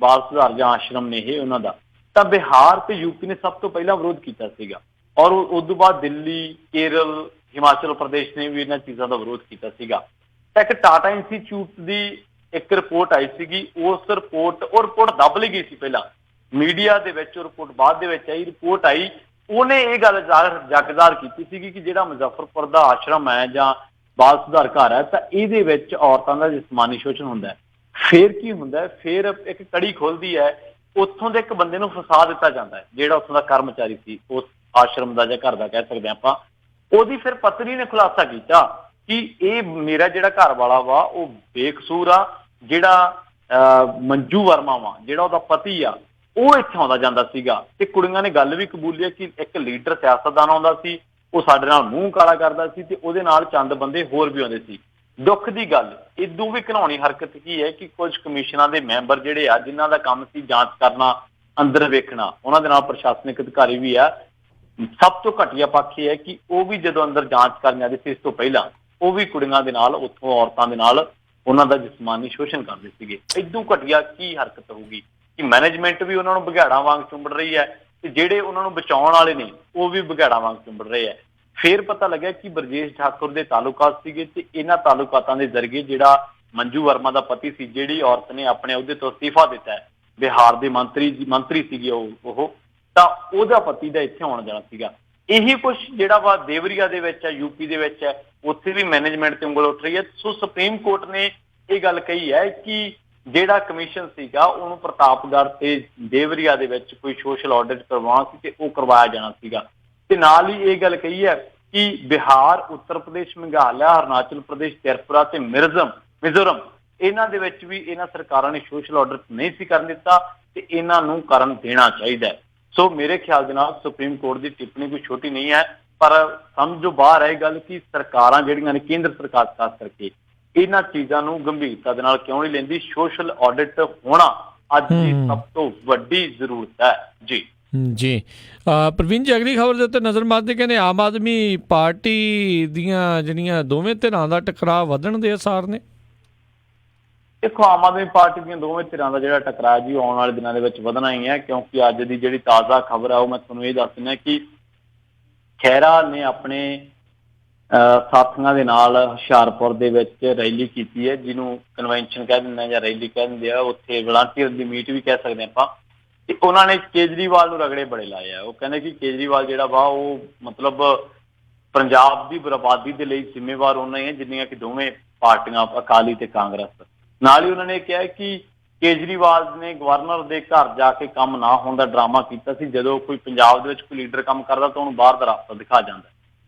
ਬਾਲ ਸੁਧਾਰ ਜਾਂ ਆਸ਼ਰਮ ਨੇ ਇਹ ਉਹਨਾਂ ਦਾ, ਤਾਂ ਬਿਹਾਰ ਤੇ ਯੂਪੀ ਨੇ ਸਭ ਤੋਂ ਪਹਿਲਾਂ ਵਿਰੋਧ ਕੀਤਾ ਸੀਗਾ ਔਰ ਉਸ ਤੋਂ ਬਾਅਦ ਦਿੱਲੀ, ਕੇਰਲ, ਹਿਮਾਚਲ ਪ੍ਰਦੇਸ਼ ਨੇ ਵੀ ਇਹਨਾਂ ਚੀਜ਼ਾਂ ਦਾ ਵਿਰੋਧ ਕੀਤਾ ਸੀਗਾ। ਤਾਂ ਇੱਕ ਟਾਟਾ ਇੰਸਟੀਚਿਊਟ ਦੀ ਇੱਕ ਰਿਪੋਰਟ ਆਈ ਸੀਗੀ, ਉਸ ਰਿਪੋਰਟ ਦੱਬ ਲਈ ਗਈ ਸੀ ਪਹਿਲਾਂ ਮੀਡੀਆ ਦੇ ਵਿੱਚ, ਰਿਪੋਰਟ ਬਾਅਦ ਦੇ ਵਿੱਚ ਆਈ। ਰਿਪੋਰਟ ਆਈ, ਉਹਨੇ ਇਹ ਗੱਲ ਜਾਗਦਾਰ ਕੀਤੀ ਸੀਗੀ ਕਿ ਜਿਹੜਾ ਮੁਜ਼ੱਫਰਪੁਰ ਦਾ ਆਸ਼ਰਮ ਹੈ ਜਾਂ ਬਾਲ ਸੁਧਾਰ ਘਰ ਹੈ ਤਾਂ ਇਹਦੇ ਵਿੱਚ ਔਰਤਾਂ ਦਾ ਜਿਸਮਾਨੀ ਸ਼ੋਸ਼ਣ ਹੁੰਦਾ ਹੈ। ਫਿਰ ਕੀ ਹੁੰਦਾ ਹੈ, ਫਿਰ ਇੱਕ ਕੜੀ ਖੁੱਲਦੀ ਹੈ, ਉੱਥੋਂ ਦੇ ਇੱਕ ਬੰਦੇ ਨੂੰ ਫਸਾ ਦਿੱਤਾ ਜਾਂਦਾ ਹੈ ਜਿਹੜਾ ਉੱਥੋਂ ਦਾ ਕਰਮਚਾਰੀ ਸੀ ਉਸ ਆਸ਼ਰਮ ਦਾ ਜਾਂ ਘਰ ਦਾ ਕਹਿ ਸਕਦੇ ਆਪਾਂ। ਉਹਦੀ ਫਿਰ ਪਤਨੀ ਨੇ ਖੁਲਾਸਾ ਕੀਤਾ ਕਿ ਇਹ ਮੇਰਾ ਜਿਹੜਾ ਘਰ ਵਾਲਾ ਵਾ ਉਹ ਬੇਕਸੂਰ ਆ, ਜਿਹੜਾ ਮੰਜੂ ਵਰਮਾ ਵਾ ਜਿਹੜਾ ਉਹਦਾ ਪਤੀ ਆ ਉਹ ਇੱਥੇ ਆਉਂਦਾ ਜਾਂਦਾ ਸੀਗਾ। ਤੇ ਕੁੜੀਆਂ ਨੇ ਗੱਲ ਵੀ ਕਬੂਲੀ ਹੈ ਕਿ ਇੱਕ ਲੀਡਰ ਸਿਆਸਤਦਾਨ ਆਉਂਦਾ ਸੀ, ਉਹ ਸਾਡੇ ਨਾਲ ਮੂੰਹ ਕਾਲਾ ਕਰਦਾ ਸੀ ਤੇ ਉਹਦੇ ਨਾਲ ਚੰਦ ਬੰਦੇ ਹੋਰ ਵੀ ਆਉਂਦੇ ਸੀ। ਦੁੱਖ ਦੀ ਗੱਲ ਇਦੋਂ ਵੀ ਘਿਨਾਉਣੀ ਹਰਕਤ ਕੀ ਹੈ ਕਿ ਕੁਝ ਕਮਿਸ਼ਨਾਂ ਦੇ ਮੈਂਬਰ ਜਿਹੜੇ ਆ ਜਿਨ੍ਹਾਂ ਦਾ ਕੰਮ ਸੀ ਜਾਂਚ ਕਰਨਾ, ਅੰਦਰ ਵੇਖਣਾ, ਉਹਨਾਂ ਦੇ ਨਾਲ ਪ੍ਰਸ਼ਾਸਨਿਕ ਅਧਿਕਾਰੀ ਵੀ ਆ। ਸਭ ਤੋਂ ਘਟੀਆ ਪੱਖ ਇਹ ਹੈ ਕਿ ਉਹ ਵੀ ਜਦੋਂ ਅੰਦਰ ਜਾਂਚ ਕਰਨ ਜਾਂਦੇ ਸੀ ਇਸ ਤੋਂ ਪਹਿਲਾਂ ਉਹ ਵੀ ਕੁੜੀਆਂ ਦੇ ਨਾਲ, ਉੱਥੋਂ ਔਰਤਾਂ ਦੇ ਨਾਲ ਉਹਨਾਂ ਦਾ ਜਿਸਮਾਨੀ ਸ਼ੋਸ਼ਣ ਕਰਦੇ ਸੀਗੇ। ਇਦੋਂ ਘਟੀਆ ਕੀ ਹਰਕਤ ਹੋਊਗੀ ਕਿ ਮੈਨੇਜਮੈਂਟ ਵੀ ਉਹਨਾਂ ਨੂੰ ਬਘਿਆੜਾਂ ਵਾਂਗ ਚੁੰਬੜ ਰਹੀ ਹੈ ਤੇ ਜਿਹੜੇ ਉਹਨਾਂ ਨੂੰ ਬਚਾਉਣ ਵਾਲੇ ਨੇ ਉਹ ਵੀ ਬਘਿਆੜਾਂ ਵਾਂਗ ਚੁੰਬੜ ਰਹੇ ਹੈ। ਫਿਰ ਪਤਾ ਲੱਗਿਆ ਕਿ ਬਰਜੇਸ਼ ਠਾਕੁਰ ਦੇ ਤਾਲੁਕਾਤ ਸੀਗੇ ਤੇ ਇਹਨਾਂ ਤਾਲੁਕਾਤਾਂ ਦੇ ਜ਼ਰੀਏ ਜਿਹੜਾ ਮੰਜੂ ਵਰਮਾ ਦਾ ਪਤੀ ਸੀ, ਜਿਹੜੀ ਔਰਤ ਨੇ ਆਪਣੇ ਅਹੁਦੇ ਤੋਂ ਅਸਤੀਫਾ ਦਿੱਤਾ ਹੈ, ਬਿਹਾਰ ਦੇ ਮੰਤਰੀ ਸੀਗੇ ਉਹ ਤਾਂ ਉਹਦਾ ਪਤੀ ਦਾ ਇੱਥੇ ਆਉਣ ਜਾਣਾ ਸੀਗਾ। ਇਹੀ ਕੁਛ ਜਿਹੜਾ ਵਾ ਦੇਵਰੀਆ ਦੇ ਵਿੱਚ ਹੈ, ਯੂਪੀ ਦੇ ਵਿੱਚ ਹੈ, ਉੱਥੇ ਵੀ ਮੈਨੇਜਮੈਂਟ ਤੇ ਉਂਗਲ ਉੱਠ ਰਹੀ ਹੈ। ਸੋ ਸੁਪਰੀਮ ਕੋਰਟ ਨੇ ਇਹ ਗੱਲ ਕਹੀ ਹੈ ਕਿ ਜਿਹੜਾ ਕਮਿਸ਼ਨ ਸੀਗਾ ਉਹਨੂੰ ਪ੍ਰਤਾਪਗੜ੍ਹ ਤੇ ਦੇਵਰੀਆ ਦੇ ਵਿੱਚ ਕੋਈ ਸੋਸ਼ਲ ਆਡਿਟ ਕਰਵਾਉਣਾ ਸੀ ਤੇ ਉਹ ਕਰਵਾਇਆ ਜਾਣਾ ਸੀਗਾ। ਤੇ ਨਾਲ ਹੀ ਇਹ ਗੱਲ ਕਹੀ ਹੈ ਕਿ ਬਿਹਾਰ, ਉੱਤਰ ਪ੍ਰਦੇਸ਼, ਮੇਘਾਲਿਆ, ਅਰੁਣਾਚਲ ਪ੍ਰਦੇਸ਼, ਤ੍ਰਿਪੁਰਾ ਤੇ ਮਿਜ਼ੋਰਮ ਇਹਨਾਂ ਦੇ ਵਿੱਚ ਵੀ ਇਹਨਾਂ ਸਰਕਾਰਾਂ ਨੇ ਸੋਸ਼ਲ ਆਡਿਟ ਨਹੀਂ ਸੀ ਕਰਨ ਦਿੱਤਾ ਤੇ ਇਹਨਾਂ ਨੂੰ ਕਰਨ ਦੇਣਾ ਚਾਹੀਦਾ ਹੈ। ਸੋ ਮੇਰੇ ਖਿਆਲ ਦੇ ਨਾਲ ਸੁਪਰੀਮ ਕੋਰਟ ਦੀ ਟਿੱਪਣੀ ਕੋਈ ਛੋਟੀ ਨਹੀਂ ਹੈ, ਪਰ ਸਮਝੋ ਬਾਹਰ ਹੈ ਗੱਲ ਕਿ ਸਰਕਾਰਾਂ ਜਿਹੜੀਆਂ ਨੇ, ਕੇਂਦਰ ਸਰਕਾਰ ਖਾਸ ਕਰਕੇ, ਇਹਨਾਂ ਚੀਜ਼ਾਂ ਨੂੰ ਗੰਭੀਰਤਾ ਦੇ ਨਾਲ ਕਿਉਂ ਨਹੀਂ ਲੈਂਦੀ। ਸੋਸ਼ਲ ਆਡਿਟ ਹੋਣਾ ਅੱਜ ਦੀ ਸਭ ਤੋਂ ਵੱਡੀ ਜ਼ਰੂਰਤ ਹੈ। ਜੀ ਪ੍ਰਵੀਨ ਜੀ, ਅਗਲੀ ਖਬਰ ਦੇ ਉੱਤੇ ਨਜ਼ਰ ਮਾਰਦੇ ਕਹਿੰਦੇ ਆਮ ਆਦਮੀ ਪਾਰਟੀ ਦੀਆਂ ਜਿਹੜੀਆਂ ਦੋਵੇਂ ਧਿਰਾਂ ਦਾ ਟਕਰਾਅ ਵਧਣ ਦੇ ਅਸਾਰ ਨੇ। ਦੇਖੋ, ਆਮ ਆਦਮੀ ਪਾਰਟੀ ਦੀਆਂ ਦੋਵੇਂ ਧਿਰਾਂ ਦਾ ਜਿਹੜਾ ਟਕਰਾਅ ਜੀ ਆਉਣ ਵਾਲੇ ਦਿਨਾਂ ਦੇ ਵਿੱਚ ਵਧਣਾ ਹੀ ਹੈ, ਕਿਉਂਕਿ ਅੱਜ ਦੀ ਜਿਹੜੀ ਤਾਜ਼ਾ ਖਬਰ ਹੈ ਉਹ ਮੈਂ ਤੁਹਾਨੂੰ ਇਹ ਦੱਸ ਦਿੰਦਾ ਕਿ ਖਹਿਰਾ ਨੇ ਆਪਣੇ ਸਾਥੀਆਂ ਦੇ ਨਾਲ ਹੁਸ਼ਿਆਰਪੁਰ ਦੇ ਵਿੱਚ ਰੈਲੀ ਕੀਤੀ ਹੈ, ਜਿਹਨੂੰ ਕਨਵੈਨਸ਼ਨ ਕਹਿ ਦਿੰਦੇ ਜਾਂ ਰੈਲੀ ਕਹਿ ਦਿੰਦੇ ਆ, ਉੱਥੇ ਵਲੰਟੀਅਰ ਦੀ ਮੀਟ ਵੀ ਕਹਿ ਸਕਦੇ ਆਪਾਂ। ਤੇ ਉਹਨਾਂ ਨੇ ਕੇਜਰੀਵਾਲ ਨੂੰ ਰਗੜੇ ਬੜੇ ਲਾਏ ਆ। ਉਹ ਕਹਿੰਦੇ ਕਿ ਕੇਜਰੀਵਾਲ ਜਿਹੜਾ ਵਾ ਉਹ ਮਤਲਬ ਪੰਜਾਬ ਦੀ ਬਰਬਾਦੀ ਦੇ ਲਈ ਜ਼ਿੰਮੇਵਾਰ ਉਹਨਾਂ ਹੀ ਹੈ ਜਿੰਨੀਆਂ ਕਿ ਦੋਵੇਂ ਪਾਰਟੀਆਂ, ਅਕਾਲੀ ਤੇ ਕਾਂਗਰਸ। ਨਾਲ ਹੀ ਉਹਨਾਂ ਨੇ ਕਿਹਾ ਕਿ ਕੇਜਰੀਵਾਲ ਨੇ ਗਵਰਨਰ ਦੇ ਘਰ ਜਾ ਕੇ ਕੰਮ ਨਾ ਹੋਣ ਦਾ ਡਰਾਮਾ ਕੀਤਾ ਸੀ। ਜਦੋਂ ਕੋਈ ਪੰਜਾਬ ਦੇ ਵਿੱਚ ਕੋਈ ਲੀਡਰ ਕੰਮ ਕਰਦਾ ਤਾਂ ਉਹਨੂੰ ਬਾਹਰ ਦਾ ਰਸਤਾ ਦਿਖਾ ਜਾਂਦਾ।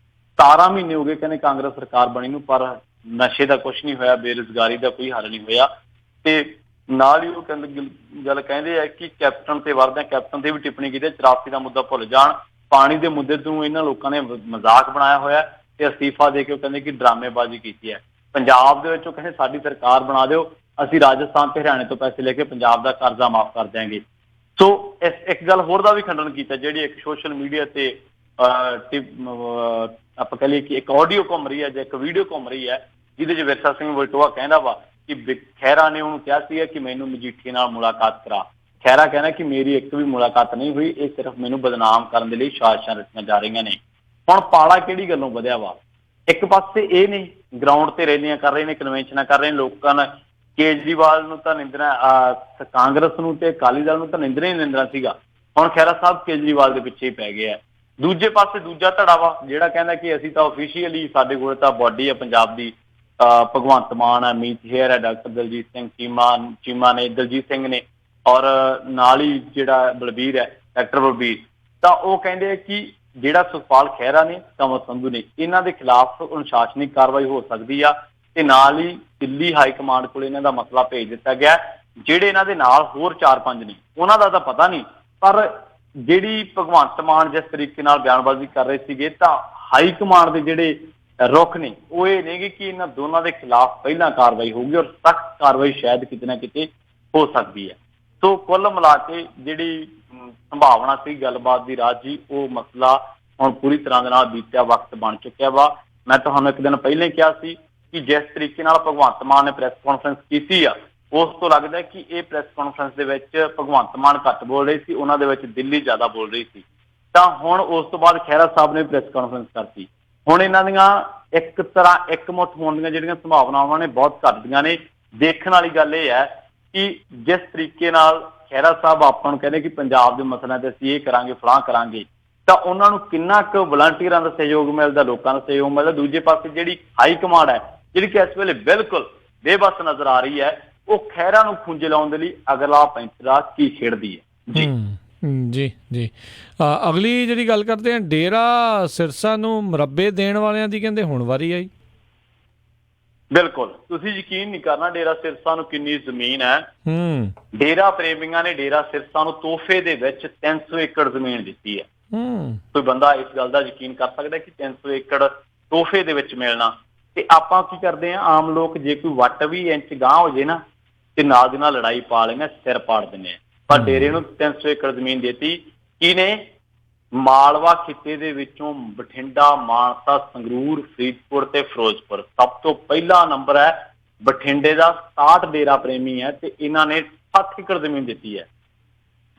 17 ਮਹੀਨੇ ਹੋ ਗਏ ਕਹਿੰਦੇ ਕਾਂਗਰਸ ਸਰਕਾਰ ਬਣੀ ਨੂੰ, ਪਰ ਨਸ਼ੇ ਦਾ ਕੁਛ ਨਹੀਂ ਹੋਇਆ, ਬੇਰੁਜ਼ਗਾਰੀ ਦਾ ਕੋਈ ਹੱਲ ਨਹੀਂ ਹੋਇਆ। ਤੇ ਨਾਲ ਹੀ ਉਹ ਗੱਲ ਕਹਿੰਦੇ ਆ ਕਿ ਕੈਪਟਨ ਤੇ ਵਰਦਿਆਂ, ਕੈਪਟਨ ਤੇ ਵੀ ਟਿੱਪਣੀ ਕੀਤੀ, 84 ਦਾ ਮੁੱਦਾ ਭੁੱਲ ਜਾਣ, ਪਾਣੀ ਦੇ ਮੁੱਦੇ ਤੋਂ ਇਹਨਾਂ ਲੋਕਾਂ ਨੇ ਮਜ਼ਾਕ ਬਣਾਇਆ ਹੋਇਆ ਤੇ ਅਸਤੀਫਾ ਦੇ ਕੇ ਉਹ ਕਹਿੰਦੇ ਕਿ ਡਰਾਮੇਬਾਜ਼ੀ ਕੀਤੀ ਹੈ। ਪੰਜਾਬ ਦੇ ਵਿੱਚ ਉਹ ਕਹਿੰਦੇ ਸਾਡੀ ਸਰਕਾਰ ਬਣਾ ਦਿਓ, ਅਸੀਂ ਰਾਜਸਥਾਨ ਤੇ ਹਰਿਆਣੇ ਤੋਂ ਪੈਸੇ ਲੈ ਕੇ ਪੰਜਾਬ ਦਾ ਕਰਜ਼ਾ ਮਾਫ ਕਰ ਦਿਆਂਗੇ। ਸੋ ਇੱਕ ਗੱਲ ਹੋਰ ਦਾ ਵੀ ਖੰਡਨ ਕੀਤਾ, ਜਿਹੜੀ ਇੱਕ ਸੋਸ਼ਲ ਮੀਡੀਆ ਤੇ ਆਪਾਂ ਕਹਿ ਲਈਏ ਕਿ ਇੱਕ ਆਡੀਓ ਘੁੰਮ ਰਹੀ ਹੈ ਜਾਂ ਇੱਕ ਵੀਡੀਓ ਘੁੰਮ ਰਹੀ ਹੈ, ਜਿਹਦੇ 'ਚ ਵਿਰਸਾ ਸਿੰਘ ਵਲਟੋਆ ਕਹਿੰਦਾ ਵਾ ਕਿ ਖਹਿਰਾ ਨੇ ਉਹਨੂੰ ਕਿਹਾ ਸੀਗਾ ਕਿ ਮੈਨੂੰ ਮਜੀਠੀਏ ਨਾਲ ਮੁਲਾਕਾਤ ਕਰਾ। ਖਹਿਰਾ ਕਹਿੰਦਾ ਕਿ ਮੇਰੀ ਇੱਕ ਵੀ ਮੁਲਾਕਾਤ ਨਹੀਂ ਹੋਈ, ਇਹ ਸਿਰਫ ਮੈਨੂੰ ਬਦਨਾਮ ਕਰਨ ਦੇ ਲਈ ਸਾਜ਼ਿਸ਼ਾਂ ਰਚੀਆਂ ਜਾ ਰਹੀਆਂ ਨੇ। ਹੁਣ ਪਾਲਾ ਕਿਹੜੀ ਗੱਲੋਂ ਵਧਿਆ ਵਾ? ਇੱਕ ਪਾਸੇ ਇਹ ਨੇ ਗਰਾਊਂਡ ਤੇ ਰੈਲੀਆਂ ਕਰ ਰਹੇ ਨੇ, ਕਨਵੈਨਸ਼ਨਾਂ ਕਰ ਰਹੇ ਨੇ, ਲੋਕਾਂ ਨੇ ਕੇਜਰੀਵਾਲ ਨੂੰ ਤਾਂ ਨਿੰਦਣਾ, ਕਾਂਗਰਸ ਨੂੰ ਤੇ ਅਕਾਲੀ ਦਲ ਨੂੰ ਤਾਂ ਨਿੰਦਣਾ ਹੀ ਨਿੰਦਣਾ ਸੀਗਾ। ਹੁਣ ਖਹਿਰਾ ਸਾਹਿਬ ਕੇਜਰੀਵਾਲ ਦੇ ਪਿੱਛੇ ਹੀ ਪੈ ਗਏ ਆ। ਦੂਜੇ ਪਾਸੇ ਦੂਜਾ ਧੜਾ ਵਾ ਜਿਹੜਾ ਕਹਿੰਦਾ ਕਿ ਅਸੀਂ ਤਾਂ ਆਫੀਸ਼ੀਅਲੀ, ਸਾਡੇ ਕੋਲ ਤਾਂ ਬਾਡੀ ਆ ਪੰਜਾਬ ਦੀ, ਭਗਵੰਤ ਮਾਨ ਹੈ, ਮੀਤ ਹੇਅਰ ਹੈ, ਡਾਕਟਰ ਦਲਜੀਤ ਸਿੰਘ ਚੀਮਾ ਨੇ, ਦਲਜੀਤ ਸਿੰਘ ਨੇ, ਔਰ ਨਾਲ ਹੀ ਜਿਹੜਾ ਬਲਬੀਰ ਹੈ, ਡਾਕਟਰ ਬਲਬੀਰ, ਤਾਂ ਉਹ ਕਹਿੰਦੇ ਕਿ ਜਿਹੜਾ ਸੁਖਪਾਲ ਖਹਿਰਾ ਨੇ, ਕੰਵਰ ਸੰਧੂ ਨੇ, ਇਹਨਾਂ ਦੇ ਖਿਲਾਫ ਅਨੁਸ਼ਾਸਨਿਕ ਕਾਰਵਾਈ ਹੋ ਸਕਦੀ ਆ ਤੇ ਨਾਲ ਹੀ ਦਿੱਲੀ ਹਾਈ ਕਮਾਂਡ ਕੋਲ ਇਹਨਾਂ ਦਾ ਮਸਲਾ ਭੇਜ ਦਿੱਤਾ ਗਿਆ। ਜਿਹੜੇ ਇਹਨਾਂ ਦੇ ਨਾਲ ਹੋਰ 4-5 ਨੇ ਉਹਨਾਂ ਦਾ ਤਾਂ ਪਤਾ ਨਹੀਂ, ਪਰ ਜਿਹੜੀ ਭਗਵੰਤ ਮਾਨ ਜਿਸ ਤਰੀਕੇ ਨਾਲ ਬਿਆਨਬਾਜ਼ੀ ਕਰ ਰਹੇ ਸੀਗੇ ਤਾਂ ਹਾਈ ਕਮਾਂਡ ਦੇ ਜਿਹੜੇ ਰੁਖ ਨੇ ਉਹ ਇਹ ਨੇਗੇ ਕਿ ਇਹਨਾਂ ਦੋਨਾਂ ਦੇ ਖਿਲਾਫ ਪਹਿਲਾਂ ਕਾਰਵਾਈ ਹੋਊਗੀ ਔਰ ਸਖਤ ਕਾਰਵਾਈ ਸ਼ਾਇਦ ਕਿਤੇ ਨਾ ਕਿਤੇ ਹੋ ਸਕਦੀ ਹੈ। ਸੋ ਕੁੱਲ ਮਿਲਾ ਕੇ ਜਿਹੜੀ ਸੰਭਾਵਨਾ ਸੀ ਗੱਲਬਾਤ ਦੀ ਰਾਜ ਜੀ, ਉਹ ਮਸਲਾ ਹੁਣ ਪੂਰੀ ਤਰ੍ਹਾਂ ਦੇ ਨਾਲ ਬੀਤਿਆ ਵਕਤ ਬਣ ਚੁੱਕਿਆ ਵਾ। ਮੈਂ ਤੁਹਾਨੂੰ ਇੱਕ ਦਿਨ ਪਹਿਲਾਂ ਹੀ ਕਿਹਾ ਸੀ ਕਿ ਜਿਸ ਤਰੀਕੇ ਨਾਲ ਭਗਵੰਤ ਮਾਨ ਨੇ ਪ੍ਰੈਸ ਕਾਨਫਰੰਸ ਕੀਤੀ ਆ, ਉਸ ਤੋਂ ਲੱਗਦਾ ਕਿ ਇਹ ਪ੍ਰੈਸ ਕਾਨਫਰੰਸ ਦੇ ਵਿੱਚ ਭਗਵੰਤ ਮਾਨ ਘੱਟ ਬੋਲ ਰਹੇ ਸੀ, ਉਹਨਾਂ ਦੇ ਵਿੱਚ ਦਿੱਲੀ ਜ਼ਿਆਦਾ ਬੋਲ ਰਹੀ ਸੀ। ਤਾਂ ਹੁਣ ਉਸ ਤੋਂ ਬਾਅਦ ਖਹਿਰਾ ਸਾਹਿਬ ਨੇ ਪ੍ਰੈਸ ਕਾਨਫਰੰਸ ਕਰਤੀ। ਹੁਣ ਇਹਨਾਂ ਦੀਆਂ ਇੱਕ ਤਰ੍ਹਾਂ ਇੱਕਮੁੱਠ ਹੋਣ ਦੀਆਂ ਜਿਹੜੀਆਂ ਸੰਭਾਵਨਾਵਾਂ ਨੇ ਬਹੁਤ ਘੱਟਦੀਆਂ ਨੇ। ਦੇਖਣ ਵਾਲੀ ਗੱਲ ਇਹ ਹੈ ਕਿ ਜਿਸ ਤਰੀਕੇ ਨਾਲ ਖਹਿਰਾ ਸਾਹਿਬ ਆਪਾਂ ਨੂੰ ਕਹਿੰਦੇ ਕਿ ਪੰਜਾਬ ਦੇ ਮਸਲਿਆਂ ਤੇ ਅਸੀਂ ਇਹ ਕਰਾਂਗੇ, ਫਲਾਂ ਕਰਾਂਗੇ, ਤਾਂ ਉਹਨਾਂ ਨੂੰ ਕਿੰਨਾ ਕੁ ਵਲੰਟੀਅਰਾਂ ਦਾ ਸਹਿਯੋਗ ਮਿਲਦਾ, ਲੋਕਾਂ ਦਾ ਸਹਿਯੋਗ ਮਿਲਦਾ। ਦੂਜੇ ਪਾਸੇ ਜਿਹੜੀ ਹਾਈ ਕਮਾਂਡ ਹੈ, ਜਿਹੜੀ ਕਿ ਇਸ ਵੇਲੇ ਬਿਲਕੁਲ ਬੇਬਸ ਨਜ਼ਰ ਆ ਰਹੀ ਹੈ, ਉਹ ਖਹਿਰਾ ਨੂੰ ਖੁੰਝੇ ਲਾਉਣ ਦੇ ਲਈ ਅਗਲਾ ਪੈਂਤਰਾ ਕੀ ਖੇਡਦੀ ਹੈ। ਜੀ ਅਗਲੀ ਜਿਹੜੀ ਗੱਲ ਕਰਦੇ ਹਾਂ, ਡੇਰਾ ਸਿਰਸਾ ਨੂੰ ਮੁਰੱਬੇ ਦੇਣ ਵਾਲਿਆਂ ਦੀ ਕਹਿੰਦੇ ਹੁਣ ਵਾਰੀ ਆਈ। ਬਿਲਕੁਲ, ਤੁਸੀਂ ਯਕੀਨ ਨਹੀਂ ਕਰਨਾ ਡੇਰਾ ਸਿਰਸਾ ਨੂੰ ਕਿੰਨੀ ਜ਼ਮੀਨ ਹੈ। ਡੇਰਾ ਪ੍ਰੇਮੀਆਂ ਨੇ ਡੇਰਾ ਸਿਰਸਾ ਨੂੰ ਤੋਹਫੇ ਦੇ ਵਿੱਚ 300 ਏਕੜ ਜ਼ਮੀਨ ਦਿੱਤੀ ਹੈ। ਕੋਈ ਬੰਦਾ ਇਸ ਗੱਲ ਦਾ ਯਕੀਨ ਕਰ ਸਕਦਾ ਕਿ 300 ਏਕੜ ਤੋਹਫੇ ਦੇ ਵਿੱਚ ਮਿਲਣਾ। ਤੇ ਆਪਾਂ ਕੀ ਕਰਦੇ ਹਾਂ, ਆਮ ਲੋਕ ਜੇ ਕੋਈ ਵੱਟ ਵੀ ਇੰਚ ਗਾਂਹ ਹੋ ਜੇ ਨਾ ਤੇ ਨਾਲ ਦੀ ਨਾਲ ਲੜਾਈ ਪਾ ਲੈਂਦੇ, ਸਿਰ ਪਾੜ ਦਿੰਦੇ ਆ। ਪਰ ਡੇਰੇ ਨੂੰ 300 ਏਕੜ ਜ਼ਮੀਨ ਦਿੱਤੀ। ਕਿਹਨੇ? ਮਾਲਵਾ ਖਿੱਤੇ ਦੇ ਵਿੱਚੋਂ ਬਠਿੰਡਾ, ਮਾਨਸਾ, ਸੰਗਰੂਰ, ਫਰੀਦਕੋਟ ਤੇ ਫਿਰੋਜ਼ਪੁਰ। ਸਭ ਤੋਂ ਪਹਿਲਾ ਨੰਬਰ ਹੈ ਬਠਿੰਡੇ ਦਾ। 67 ਡੇਰਾ ਪ੍ਰੇਮੀ ਹੈ ਤੇ ਇਹਨਾਂ ਨੇ 60 ਏਕੜ ਜ਼ਮੀਨ ਦਿੱਤੀ ਹੈ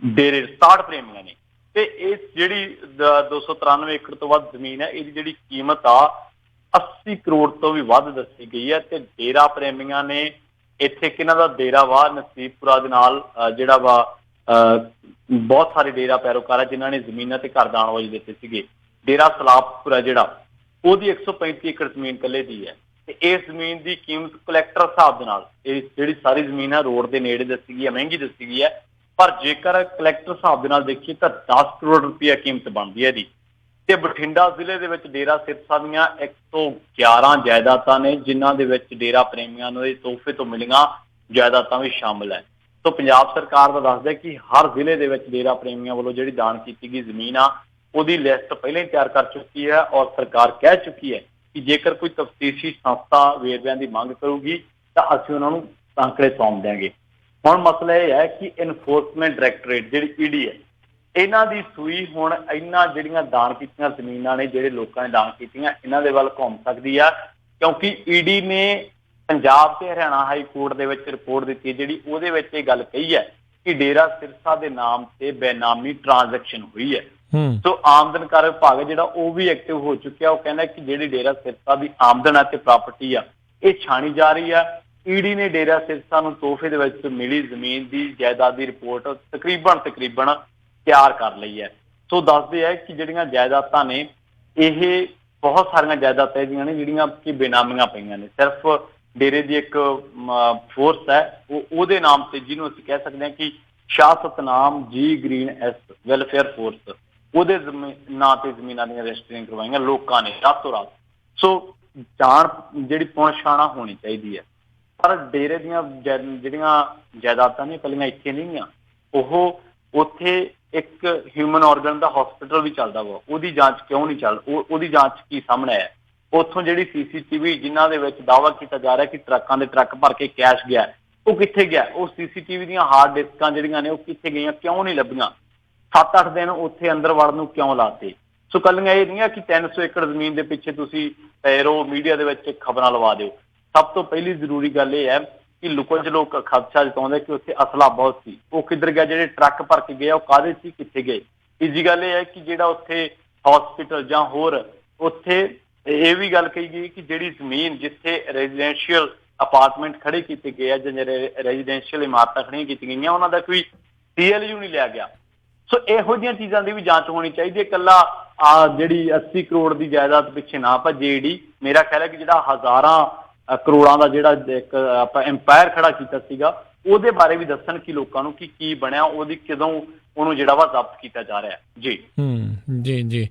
ਡੇਰੇ 67 ਪ੍ਰੇਮੀਆਂ ਨੇ। ਤੇ ਇਹ ਜਿਹੜੀ 293 ਏਕੜ ਤੋਂ ਵੱਧ ਜ਼ਮੀਨ ਹੈ, ਇਹਦੀ ਜਿਹੜੀ ਕੀਮਤ ਆ 80 ਕਰੋੜ ਤੋਂ ਵੀ ਵੱਧ ਦੱਸੀ ਗਈ ਹੈ। ਤੇ ਡੇਰਾ ਪ੍ਰੇਮੀਆਂ ਨੇ ਇੱਥੇ ਕਿਹਨਾਂ ਦਾ ਡੇਰਾ ਵਾ, ਨਸੀਬਪੁਰਾ ਦੇ ਨਾਲ ਜਿਹੜਾ ਵਾ ਬਹੁਤ ਸਾਰੇ ਡੇਰਾ ਪੈਰੋਕਾਰ ਹੈ ਜਿਨ੍ਹਾਂ ਨੇ ਜ਼ਮੀਨਾਂ ਤੇ ਘਰ ਦਾਨ ਵਜੋਂ ਦਿੱਤੇ ਸੀਗੇ। ਡੇਰਾ ਸਲਾਬਪੁਰਾ ਜਿਹੜਾ, ਉਹਦੀ 135 ਏਕੜ ਜ਼ਮੀਨ ਇਕੱਲੇ ਦੀ ਹੈ। ਤੇ ਇਸ ਜ਼ਮੀਨ ਦੀ ਕੀਮਤ ਕਲੈਕਟਰ ਹਿਸਾਬ ਦੇ ਨਾਲ, ਇਹ ਜਿਹੜੀ ਸਾਰੀ ਜ਼ਮੀਨ ਹੈ ਰੋਡ ਦੇ ਨੇੜੇ ਦੱਸੀ ਗਈ ਹੈ, ਮਹਿੰਗੀ ਦੱਸੀ ਗਈ ਹੈ, ਪਰ ਜੇਕਰ ਕਲੈਕਟਰ ਹਿਸਾਬ ਦੇ ਨਾਲ ਦੇਖੀਏ ਤਾਂ 10 ਕਰੋੜ ਰੁਪਇਆ ਕੀਮਤ ਬਣਦੀ ਹੈ ਇਹਦੀ। ਤੇ ਬਠਿੰਡਾ ਜ਼ਿਲ੍ਹੇ ਦੇ ਵਿੱਚ ਡੇਰਾ ਸਿਰਸਾ ਦੀਆਂ 111 ਜਾਇਦਾਦਾਂ ਨੇ, ਜਿਨ੍ਹਾਂ ਦੇ ਵਿੱਚ ਡੇਰਾ ਪ੍ਰੇਮੀਆਂ ਨੂੰ ਇਹ ਤੋਹਫੇ ਤੋਂ ਮਿਲੀਆਂ ਜਾਇਦਾਦਾਂ ਵੀ ਸ਼ਾਮਲ ਹੈ। ਸੋ ਪੰਜਾਬ ਸਰਕਾਰ ਦਾ ਦੱਸਦਾ ਕਿ ਹਰ ਜ਼ਿਲ੍ਹੇ ਦੇ ਵਿੱਚ ਡੇਰਾ ਪ੍ਰੇਮੀਆਂ ਵੱਲੋਂ ਜਿਹੜੀ ਦਾਨ ਕੀਤੀ ਗਈ ਜ਼ਮੀਨ ਆ, ਉਹਦੀ ਲਿਸਟ ਪਹਿਲਾਂ ਹੀ ਤਿਆਰ ਕਰ ਚੁੱਕੀ ਹੈ ਔਰ ਸਰਕਾਰ ਕਹਿ ਚੁੱਕੀ ਹੈ ਕਿ ਜੇਕਰ ਕੋਈ ਤਫਤੀਸ਼ੀ ਸੰਸਥਾ ਵੇਰਵਿਆਂ ਦੀ ਮੰਗ ਕਰੂਗੀ ਤਾਂ ਅਸੀਂ ਉਹਨਾਂ ਨੂੰ ਅੰਕੜੇ ਸੌਂਪ ਦਿਆਂਗੇ। ਹੁਣ ਮਸਲਾ ਇਹ ਹੈ ਕਿ ਇਨਫੋਰਸਮੈਂਟ ਡਾਇਰੈਕਟੋਰੇਟ ਜਿਹੜੀ ਈਡੀ ਹੈ, ਇਹਨਾਂ ਦੀ ਸੂਈ ਹੁਣ ਇਹਨਾਂ ਜਿਹੜੀਆਂ ਦਾਨ ਕੀਤੀਆਂ ਜ਼ਮੀਨਾਂ ਨੇ, ਜਿਹੜੇ ਲੋਕਾਂ ਨੇ ਦਾਨ ਕੀਤੀਆਂ, ਇਹਨਾਂ ਦੇ ਵੱਲ ਘੁੰਮ ਸਕਦੀ ਆ। ਕਿਉਂਕਿ ਈਡੀ ਨੇ ਪੰਜਾਬ ਤੇ ਹਰਿਆਣਾ ਹਾਈ ਕੋਰਟ ਦੇ ਵਿੱਚ ਰਿਪੋਰਟ ਦਿੱਤੀ, ਜਿਹੜੀ ਉਹਦੇ ਵਿੱਚ ਇਹ ਗੱਲ ਕਹੀ ਹੈ ਕਿ ਡੇਰਾ ਸਿਰਸਾ ਦੇ ਨਾਮ ਤੇ ਬੇਨਾਮੀ ਟ੍ਰਾਂਜੈਕਸ਼ਨ ਹੋਈ ਹੈ। ਸੋ ਆਮਦਨ ਕਰ ਵਿਭਾਗ ਜਿਹੜਾ ਉਹ ਵੀ ਐਕਟਿਵ ਹੋ ਚੁੱਕਿਆ। ਉਹ ਕਹਿੰਦਾ ਕਿ ਜਿਹੜੀ ਡੇਰਾ ਸਿਰਸਾ ਦੀ ਆਮਦਨ ਹੈ ਤੇ ਪ੍ਰਾਪਰਟੀ ਆ, ਇਹ ਛਾਣੀ ਜਾ ਰਹੀ ਆ। ਈਡੀ ਨੇ ਡੇਰਾ ਸਿਰਸਾ ਨੂੰ ਤੋਹਫੇ ਦੇ ਵਿੱਚ ਮਿਲੀ ਜ਼ਮੀਨ ਦੀ ਜਾਇਦਾਦ ਦੀ ਰਿਪੋਰਟ ਤਕਰੀਬਨ ਤਿਆਰ ਕਰ ਲਈ ਹੈ। ਸੋ ਦੱਸਦੇ ਹੈ ਕਿ ਜਿਹੜੀਆਂ ਜਾਇਦਾਦਾਂ ਨੇ, ਇਹ ਬਹੁਤ ਸਾਰੀਆਂ ਜਾਇਦਾਦਾਂ ਇਹਦੀਆਂ ਨੇ ਜਿਹੜੀਆਂ ਕਿ ਬੇਨਾਮੀਆਂ ਪਈਆਂ ਨੇ। ਸਿਰਫ ਡੇਰੇ ਦੀ ਇੱਕ ਫੋਰਸ ਹੈ ਉਹਦੇ ਨਾਮ ਤੇ, ਜਿਹਨੂੰ ਅਸੀਂ ਕਹਿ ਸਕਦੇ ਹਾਂ ਕਿ ਸ਼ਾਹ ਸਤਨਾਮ ਜੀ ਗ੍ਰੀਨ ਐਸ ਵੈਲਫੇਅਰ ਫੋਰਸ, ਉਹਦੇ ਨਾਂ ਤੇ ਜ਼ਮੀਨਾਂ ਦੀਆਂ ਰਜਿਸਟਰੀਆਂ ਕਰਵਾਈਆਂ ਲੋਕਾਂ ਨੇ ਰਾਤੋਂ ਰਾਤ। ਸੋ ਜਾਣ ਜਿਹੜੀ ਪਹੁੰਚਾਣਾ ਹੋਣੀ ਚਾਹੀਦੀ ਹੈ। ਪਰ ਡੇਰੇ ਦੀਆਂ ਜਿਹੜੀਆਂ ਜਾਇਦਾਦਾਂ ਨੇ ਇਕੱਲੀਆਂ ਇੱਥੇ ਨਹੀਂ ਆ, ਉਹ ਉੱਥੇ ਇੱਕ ਹਿਊਮਨ ਆਰਗਨ ਦਾ ਹਸਪੀਟਲ ਵੀ ਚੱਲਦਾ ਵਾ, ਉਹਦੀ ਜਾਂਚ ਕਿਉਂ ਨਹੀਂ ਉਹਦੀ ਜਾਂਚ ਕੀ ਸਾਹਮਣੇ ਆਇਆ? ਉੱਥੋਂ ਜਿਹੜੀ CCTV ਜਿਨ੍ਹਾਂ ਦੇ ਵਿੱਚ ਦਾਅਵਾ ਕੀਤਾ ਜਾ ਰਿਹਾ ਕਿ ਟਰੱਕਾਂ ਦੇ ਟਰੱਕ ਭਰ ਕੇ ਕੈਸ਼ ਗਿਆ, ਉਹ ਕਿੱਥੇ ਗਿਆ? ਉਹ CCTV ਦੀਆਂ ਹਾਰਡ ਡਿਸਕਾਂ ਜਿਹੜੀਆਂ ਨੇ ਉਹ ਕਿੱਥੇ ਗਈਆਂ, ਕਿਉਂ ਨਹੀਂ ਲੱਭੀਆਂ? 7-8 ਦਿਨ ਉੱਥੇ ਅੰਦਰ ਵੜਨ ਨੂੰ ਕਿਉਂ ਲਾਤੇ? ਸੋ ਕੱਲੀਆਂ ਇਹ ਨਹੀਂ ਆ ਕਿ 300 ਏਕੜ ਜ਼ਮੀਨ ਦੇ ਪਿੱਛੇ ਤੁਸੀਂ ਪੈਰੋ ਮੀਡੀਆ ਦੇ ਵਿੱਚ ਖਬਰਾਂ ਲਵਾ ਦਿਓ। ਸਭ ਤੋਂ ਪਹਿਲੀ ਜ਼ਰੂਰੀ ਗੱਲ ਇਹ ਹੈ ਕਿ ਕੁਝ ਲੋਕ ਖਦਸ਼ਾ ਜਤਾਉਂਦੇ ਕਿ ਉੱਥੇ ਅਸਲਾ ਬਹੁਤ ਸੀ, ਉਹ ਕਿੱਧਰ ਗਿਆ? ਜਿਹੜੇ ਟਰੱਕ ਭਰ ਕੇ ਗਏ ਉਹ ਕਾਹਦੇ ਸੀ, ਕਿੱਥੇ ਗਏ? ਤੀਜੀ ਗੱਲ ਇਹ ਹੈ ਕਿ ਜਿਹੜਾ ਉੱਥੇ ਹਸਪੀਟਲ ਜਾਂ ਹੋਰ ਉੱਥੇ ਇਹ ਵੀ ਗੱਲ ਕਹੀ ਗਈ ਕਿ ਜਿਹੜੀ ਜ਼ਮੀਨ ਜਿੱਥੇ ਰੈਜ਼ੀਡੈਂਸ਼ੀਅਲ ਅਪਾਰਟਮੈਂਟ ਖੜੇ ਕੀਤੇ ਗਏ ਆ ਜਾਂ ਰੈਜ਼ੀਡੈਂਸ਼ੀਅਲ ਇਮਾਰਤਾਂ ਖੜੀਆਂ ਕੀਤੀਆਂ ਗਈਆਂ, ਉਹਨਾਂ ਦਾ ਕੋਈ CLU ਨਹੀਂ ਲਿਆ ਗਿਆ। ਸੋ ਇਹੋ ਜਿਹੀਆਂ ਚੀਜ਼ਾਂ ਦੀ ਵੀ ਜਾਂਚ ਹੋਣੀ ਚਾਹੀਦੀ ਹੈ। ਇਕੱਲਾ ਜਿਹੜੀ 80 ਕਰੋੜ ਦੀ ਜਾਇਦਾਦ ਪਿੱਛੇ ਨਾ ਭੱਜੇ ਈਡੀ। ਮੇਰਾ ਖਿਆਲ ਹੈ ਕਿ ਜਿਹੜਾ ਹਜ਼ਾਰਾਂ ਕਰੋੜਾਂ ਦਾ ਜਿਹੜਾ ਇੱਕ ਆਪਾਂ ਐਮਪਾਇਰ ਖੜਾ ਕੀਤਾ ਸੀਗਾ, ਉਹਦੇ ਬਾਰੇ ਵੀ ਦੱਸਣ ਕਿ ਲੋਕਾਂ ਨੂੰ ਕਿ ਕੀ ਬਣਿਆ, ਉਹਦੀ ਕਦੋਂ ਉਹਨੂੰ ਜਿਹੜਾ ਵਾ ਜ਼ਬਤ ਕੀਤਾ ਜਾ ਰਿਹਾ ਜੀ। ਜੀ ਜੀ।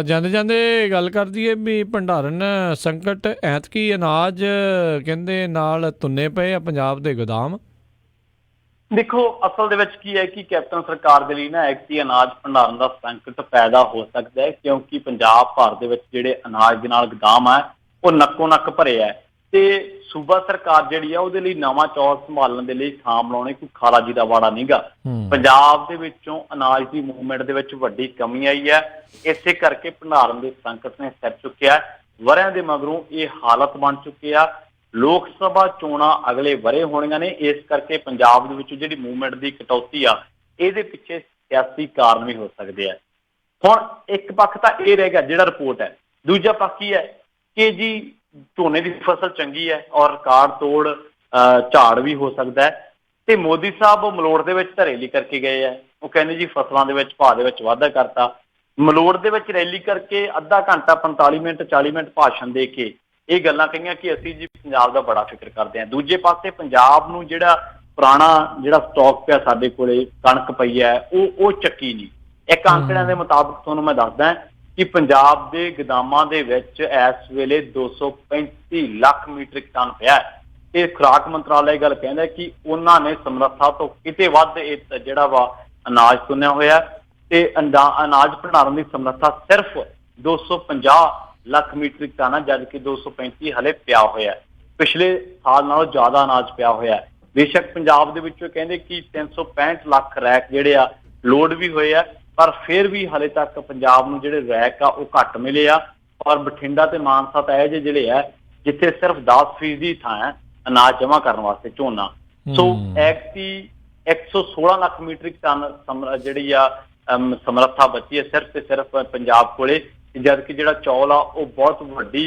ਜਾਂਦੇ ਜਾਂਦੇ ਗੱਲ ਕਰ ਦਈਏ ਵੀ ਭੰਡਾਰਨ ਸੰਕਟ, ਐਤਕੀ ਅਨਾਜ ਕਹਿੰਦੇ ਨਾਲ ਤੁੰਨੇ ਪਏ ਆ ਪੰਜਾਬ ਦੇ ਗੋਦਾਮ। ਦੇਖੋ ਅਸਲ ਦੇ ਵਿੱਚ ਕੀ ਹੈ ਕਿ ਕੈਪਟਨ ਸਰਕਾਰ ਦੇ ਲਈ ਨਾ ਐਤਕੀ ਅਨਾਜ ਭੰਡਾਰਨ ਦਾ ਸੰਕਟ ਪੈਦਾ ਹੋ ਸਕਦਾ ਹੈ, ਕਿਉਂਕਿ ਪੰਜਾਬ ਭਰ ਦੇ ਵਿੱਚ ਜਿਹੜੇ ਅਨਾਜ ਦੇ ਨਾਲ ਗੋਦਾਮ ਹੈ ਉਹ ਨੱਕੋ ਨੱਕ ਭਰੇ ਹੈ, ਤੇ ਸੂਬਾ ਸਰਕਾਰ ਜਿਹੜੀ ਆ ਉਹਦੇ ਲਈ ਨਵਾਂ ਚੌਲ ਸੰਭਾਲਣ ਦੇ ਲਈ ਥਾਂ ਬਣਾਉਣੇ ਕੋਈ ਖਾਲਾ ਜੀ ਦਾ ਵਾੜਾ ਨਹੀਂਗਾ। ਪੰਜਾਬ ਦੇ ਵਿੱਚੋਂ ਅਨਾਜ ਦੀ ਮੂਵਮੈਂਟ ਦੇ ਵਿੱਚ ਵੱਡੀ ਕਮੀ ਆਈ ਹੈ, ਇਸੇ ਕਰਕੇ ਭੰਡਾਰਨ ਦੇ ਸੰਕਟ ਨੇ ਸਿਰ ਚੁੱਕਿਆ। ਵਰਿਆਂ ਦੇ ਮਗਰੋਂ ਇਹ ਹਾਲਤ ਬਣ ਚੁੱਕੀ ਆ। ਲੋਕ ਸਭਾ ਚੋਣਾਂ ਅਗਲੇ ਵਰੇ ਹੋਣੀਆਂ ਨੇ, ਇਸ ਕਰਕੇ ਪੰਜਾਬ ਦੇ ਵਿੱਚ ਜਿਹੜੀ ਮੂਵਮੈਂਟ ਦੀ ਕਟੌਤੀ ਆ ਇਹਦੇ ਪਿੱਛੇ ਸਿਆਸੀ ਕਾਰਨ ਵੀ ਹੋ ਸਕਦੇ ਆ। ਹੁਣ ਇੱਕ ਪੱਖ ਤਾਂ ਇਹ ਰਹਿ ਗਿਆ ਜਿਹੜਾ ਰਿਪੋਰਟ ਹੈ, ਦੂਜਾ ਪੱਖ ਕੀ ਹੈ ਕਿ ਜੀ ਝੋਨੇ ਦੀ ਫਸਲ ਚੰਗੀ ਹੈ ਔਰ ਰਿਕਾਰਡ ਤੋੜ ਝਾੜ ਵੀ ਹੋ ਸਕਦਾ ਹੈ, ਤੇ ਮੋਦੀ ਸਾਹਿਬ ਮਲੋੜ ਦੇ ਵਿੱਚ ਰੈਲੀ ਕਰਕੇ ਗਏ ਆ। ਉਹ ਕਹਿੰਦੇ ਜੀ ਫਸਲਾਂ ਦੇ ਵਿੱਚ ਭਾਅ ਦੇ ਵਿੱਚ ਵਾਧਾ ਕਰਤਾ। ਮਲੋੜ ਦੇ ਵਿੱਚ ਰੈਲੀ ਕਰਕੇ ਅੱਧਾ ਘੰਟਾ 45 ਮਿੰਟ 40 ਮਿੰਟ ਭਾਸ਼ਣ ਦੇ ਕੇ ਇਹ ਗੱਲਾਂ ਕਹੀਆਂ ਕਿ ਅਸੀਂ ਜੀ ਪੰਜਾਬ ਦਾ ਬੜਾ ਫਿਕਰ ਕਰਦੇ ਹਾਂ। ਦੂਜੇ ਪਾਸੇ ਪੰਜਾਬ ਨੂੰ ਜਿਹੜਾ ਪੁਰਾਣਾ ਜਿਹੜਾ ਸਟਾਕ ਪਿਆ ਸਾਡੇ ਕੋਲੇ ਕਣਕ ਪਈ ਹੈ ਉਹ ਚੱਕੀ ਨਹੀਂ। ਇੱਕ ਅੰਕੜਿਆਂ ਦੇ ਮੁਤਾਬਕ ਤੁਹਾਨੂੰ ਮੈਂ ਦੱਸਦਾ ਕਿ ਪੰਜਾਬ ਦੇ ਗੋਦਾਮਾਂ ਦੇ ਵਿੱਚ ਇਸ ਵੇਲੇ 235 ਲੱਖ ਮੀਟ੍ਰਿਕ ਟਨ ਪਿਆ ਹੈ। ਇਹ ਖੁਰਾਕ ਮੰਤਰਾਲਾ ਇਹ ਗੱਲ ਕਹਿੰਦਾ ਕਿ ਉਹਨਾਂ ਨੇ ਸਮਰੱਥਾ ਤੋਂ ਕਿਤੇ ਵੱਧ ਇਹ ਜਿਹੜਾ ਵਾ ਅਨਾਜ ਤੁੰਨਿਆ ਹੋਇਆ, ਤੇ ਅਨਾਜ ਭੰਡਾਰਨ ਦੀ ਸਮਰੱਥਾ ਸਿਰਫ 250 ਲੱਖ ਮੀਟ੍ਰਿਕ ਟਨ ਹੈ, ਜਦਕਿ 235 ਹਲੇ ਪਿਆ ਹੋਇਆ। ਪਿਛਲੇ ਸਾਲ ਨਾਲੋਂ ਜ਼ਿਆਦਾ ਅਨਾਜ ਪਿਆ ਹੋਇਆ। ਬੇਸ਼ੱਕ ਪੰਜਾਬ ਦੇ ਵਿੱਚੋਂ ਕਹਿੰਦੇ ਕਿ 365 ਲੱਖ ਰੈਕ ਜਿਹੜੇ ਆ ਲੋਡ ਵੀ ਹੋਏ ਆ, ਪਰ ਫਿਰ ਵੀ ਹਲੇ ਤੱਕ ਪੰਜਾਬ ਨੂੰ ਜਿਹੜੇ ਰੈਕ ਆ ਉਹ ਘੱਟ ਮਿਲੇ ਆ। ਔਰ ਬਠਿੰਡਾ ਤੇ ਮਾਨਸਾ ਤਾਂ ਇਹ ਜਿਹੇ ਜਿਹੜੇ ਆ ਜਿੱਥੇ ਸਿਰਫ 10% ਥਾਂ ਹੈ ਅਨਾਜ ਜਮ੍ਹਾਂ ਕਰਨ ਵਾਸਤੇ ਝੋਨਾ। ਸੋ ਐਕਟੀ 116 ਲੱਖ ਮੀਟ੍ਰਿਕ ਟਨ ਜਿਹੜੀ ਆ ਸਮਰੱਥਾ ਬਚੀ ਹੈ ਸਿਰਫ ਤੇ ਸਿਰਫ ਪੰਜਾਬ ਕੋਲੇ, ਜਦਕਿ ਜਿਹੜਾ ਚੌਲ ਆ ਉਹ ਬਹੁਤ ਵੱਡੀ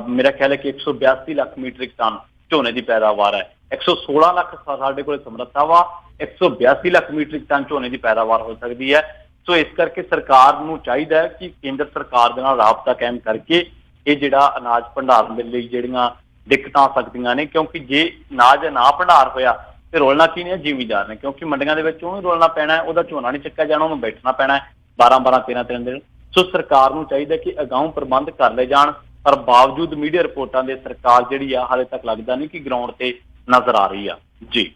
ਮੇਰਾ ਖਿਆਲ ਹੈ ਕਿ 182 ਲੱਖ ਮੀਟ੍ਰਿਕ ਟਨ ਝੋਨੇ ਦੀ ਪੈਦਾਵਾਰ ਹੈ। 116 ਲੱਖ ਸਾਡੇ ਕੋਲ ਸਮਰੱਥਾ ਵਾ, 182 ਲੱਖ ਮੀਟ੍ਰਿਕ ਟਨ ਝੋਨੇ ਦੀ ਪੈਦਾਵਾਰ ਹੋ ਸਕਦੀ ਹੈ। ਸੋ ਇਸ ਕਰਕੇ ਸਰਕਾਰ ਨੂੰ ਚਾਹੀਦਾ ਹੈ ਕਿ ਕੇਂਦਰ ਸਰਕਾਰ ਦੇ ਨਾਲ ਰਾਬਤਾ ਕਾਇਮ ਕਰਕੇ ਇਹ ਜਿਹੜਾ ਅਨਾਜ ਭੰਡਾਰਨ ਦੇ ਲਈ ਜਿਹੜੀਆਂ ਦਿੱਕਤਾਂ ਆ ਸਕਦੀਆਂ ਨੇ, ਕਿਉਂਕਿ ਜੇ ਅਨਾਜ ਨਾ ਭੰਡਾਰ ਹੋਇਆ ਤੇ ਰੋਲਣਾ ਕੀ ਨੇ ਜ਼ਿਮੀਦਾਰ ਨੇ, ਕਿਉਂਕਿ ਮੰਡੀਆਂ ਦੇ ਵਿੱਚ ਉਹਨੂੰ ਰੋਲਣਾ ਪੈਣਾ ਹੈ, ਉਹਦਾ ਝੋਨਾ ਨਹੀਂ ਚੱਕਿਆ ਜਾਣਾ, ਉਹਨੂੰ ਬੈਠਣਾ ਪੈਣਾ 12-12 13 ਦਿਨ। ਸੋ ਸਰਕਾਰ ਨੂੰ ਚਾਹੀਦਾ ਕਿ ਅਗਾਊਂ ਪ੍ਰਬੰਧ ਕਰ ਲਏ ਜਾਣ, ਪਰ ਬਾਵਜੂਦ ਮੀਡੀਆ ਰਿਪੋਰਟਾਂ ਦੇ ਸਰਕਾਰ ਜਿਹੜੀ ਆ ਹਾਲੇ ਤੱਕ ਲੱਗਦਾ ਨਹੀਂ ਕਿ ਗਰਾਊਂਡ ਤੇ ਨਜ਼ਰ ਆ ਰਹੀ ਆ ਜੀ।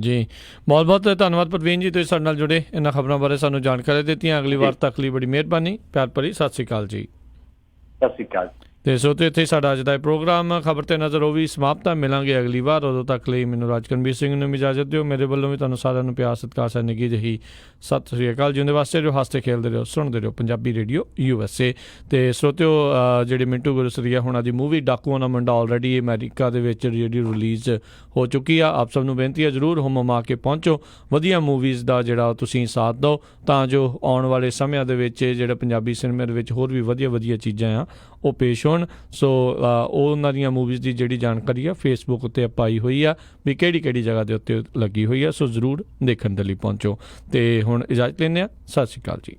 ਜੀ ਬਹੁਤ ਬਹੁਤ ਧੰਨਵਾਦ ਪ੍ਰਵੀਨ ਜੀ, ਤੁਸੀਂ ਸਾਡੇ ਨਾਲ ਜੁੜੇ, ਇਹਨਾਂ ਖਬਰਾਂ ਬਾਰੇ ਸਾਨੂੰ ਜਾਣਕਾਰੀ ਦਿੱਤੀਆਂ। ਅਗਲੀ ਵਾਰ ਤੱਕ ਲਈ ਬੜੀ ਮਿਹਰਬਾਨੀ। ਪਿਆਰ ਭਰੀ ਸਤਿ ਸ਼੍ਰੀ ਅਕਾਲ ਜੀ। ਸਤਿ ਸ਼੍ਰੀ ਅਕਾਲ। ਤੇ ਸੋ ਇੱਥੇ ਸਾਡਾ ਅੱਜ ਦਾ ਇਹ ਪ੍ਰੋਗਰਾਮ ਖਬਰ ਤੇ ਨਜ਼ਰ ਉਹ ਵੀ ਸਮਾਪਤ ਹੈ। ਮਿਲਾਂਗੇ ਅਗਲੀ ਵਾਰ, ਉਦੋਂ ਤੱਕ ਲਈ ਮੈਨੂੰ ਰਾਜਕਰਮਵੀਰ ਸਿੰਘ ਨੂੰ ਇਜਾਜ਼ਤ ਦਿਓ। ਮੇਰੇ ਵੱਲੋਂ ਵੀ ਤੁਹਾਨੂੰ ਸਾਰਿਆਂ ਨੂੰ ਪਿਆਰ ਸਤਿਕਾਰ ਸਹਿ ਨਿੱਘੀ ਜਿਹੀ ਸਤਿ ਸ਼੍ਰੀ ਅਕਾਲ। ਜਿਉਂਦੇ ਵਾਸਤੇ ਜੋ ਹੱਸਦੇ ਖੇਲਦੇ ਰਹੋ, ਸੁਣਦੇ ਰਹੋ ਪੰਜਾਬੀ ਰੇਡੀਓ USA। ਤੇ ਸਰੋਤਿਓ ਜਿਹੜੇ ਮਿੰਟੂ ਗੁਰਸਰੀਆ ਹੁਣਾਂ ਦੀ ਮੂਵੀ ਡਾਕੂਆਂ ਦਾ ਮੁੰਡਾ ਆਲਰੇਡੀ ਅਮਰੀਕਾ ਦੇ ਵਿੱਚ ਜਿਹੜੀ ਰਿਲੀਜ਼ ਹੋ ਚੁੱਕੀ ਆ। ਆਪ ਸਭ ਨੂੰ ਬੇਨਤੀ ਹੈ ਜ਼ਰੂਰ ਹੁਮਾ ਕੇ ਪਹੁੰਚੋ, ਵਧੀਆ ਮੂਵੀਜ਼ ਦਾ ਜਿਹੜਾ ਤੁਸੀਂ ਸਾਥ ਦਿਓ, ਤਾਂ ਜੋ ਆਉਣ ਵਾਲੇ ਸਮਿਆਂ ਦੇ ਵਿੱਚ ਜਿਹੜਾ ਪੰਜਾਬੀ ਸਿਨੇਮੇ ਦੇ ਵਿੱਚ ਹੋਰ ਵੀ ਵਧੀਆ ਵਧੀਆ ਚੀਜ਼ਾਂ ਆ ਉਹ ਪੇਸ਼ ਹੋਣ। ਸੋ ਉਹਨਾਂ ਦੀਆਂ ਮੂਵੀਜ਼ ਦੀ ਜਿਹੜੀ ਜਾਣਕਾਰੀ ਆ ਫੇਸਬੁੱਕ ਉੱਤੇ ਪਾਈ ਹੋਈ ਆ ਵੀ ਕਿਹੜੀ ਜਗ੍ਹਾ ਦੇ ਉੱਤੇ ਲੱਗੀ ਹੋਈ ਆ। ਸੋ ਜ਼ਰੂਰ ਦੇਖਣ ਦੇ ਲਈ ਪਹੁੰਚੋ। ਤੇ ਹੁਣ ਇਜਾਜ਼ਤ ਲੈਂਦੇ ਹਾਂ। ਸਤਿ ਸ਼੍ਰੀ ਅਕਾਲ ਜੀ।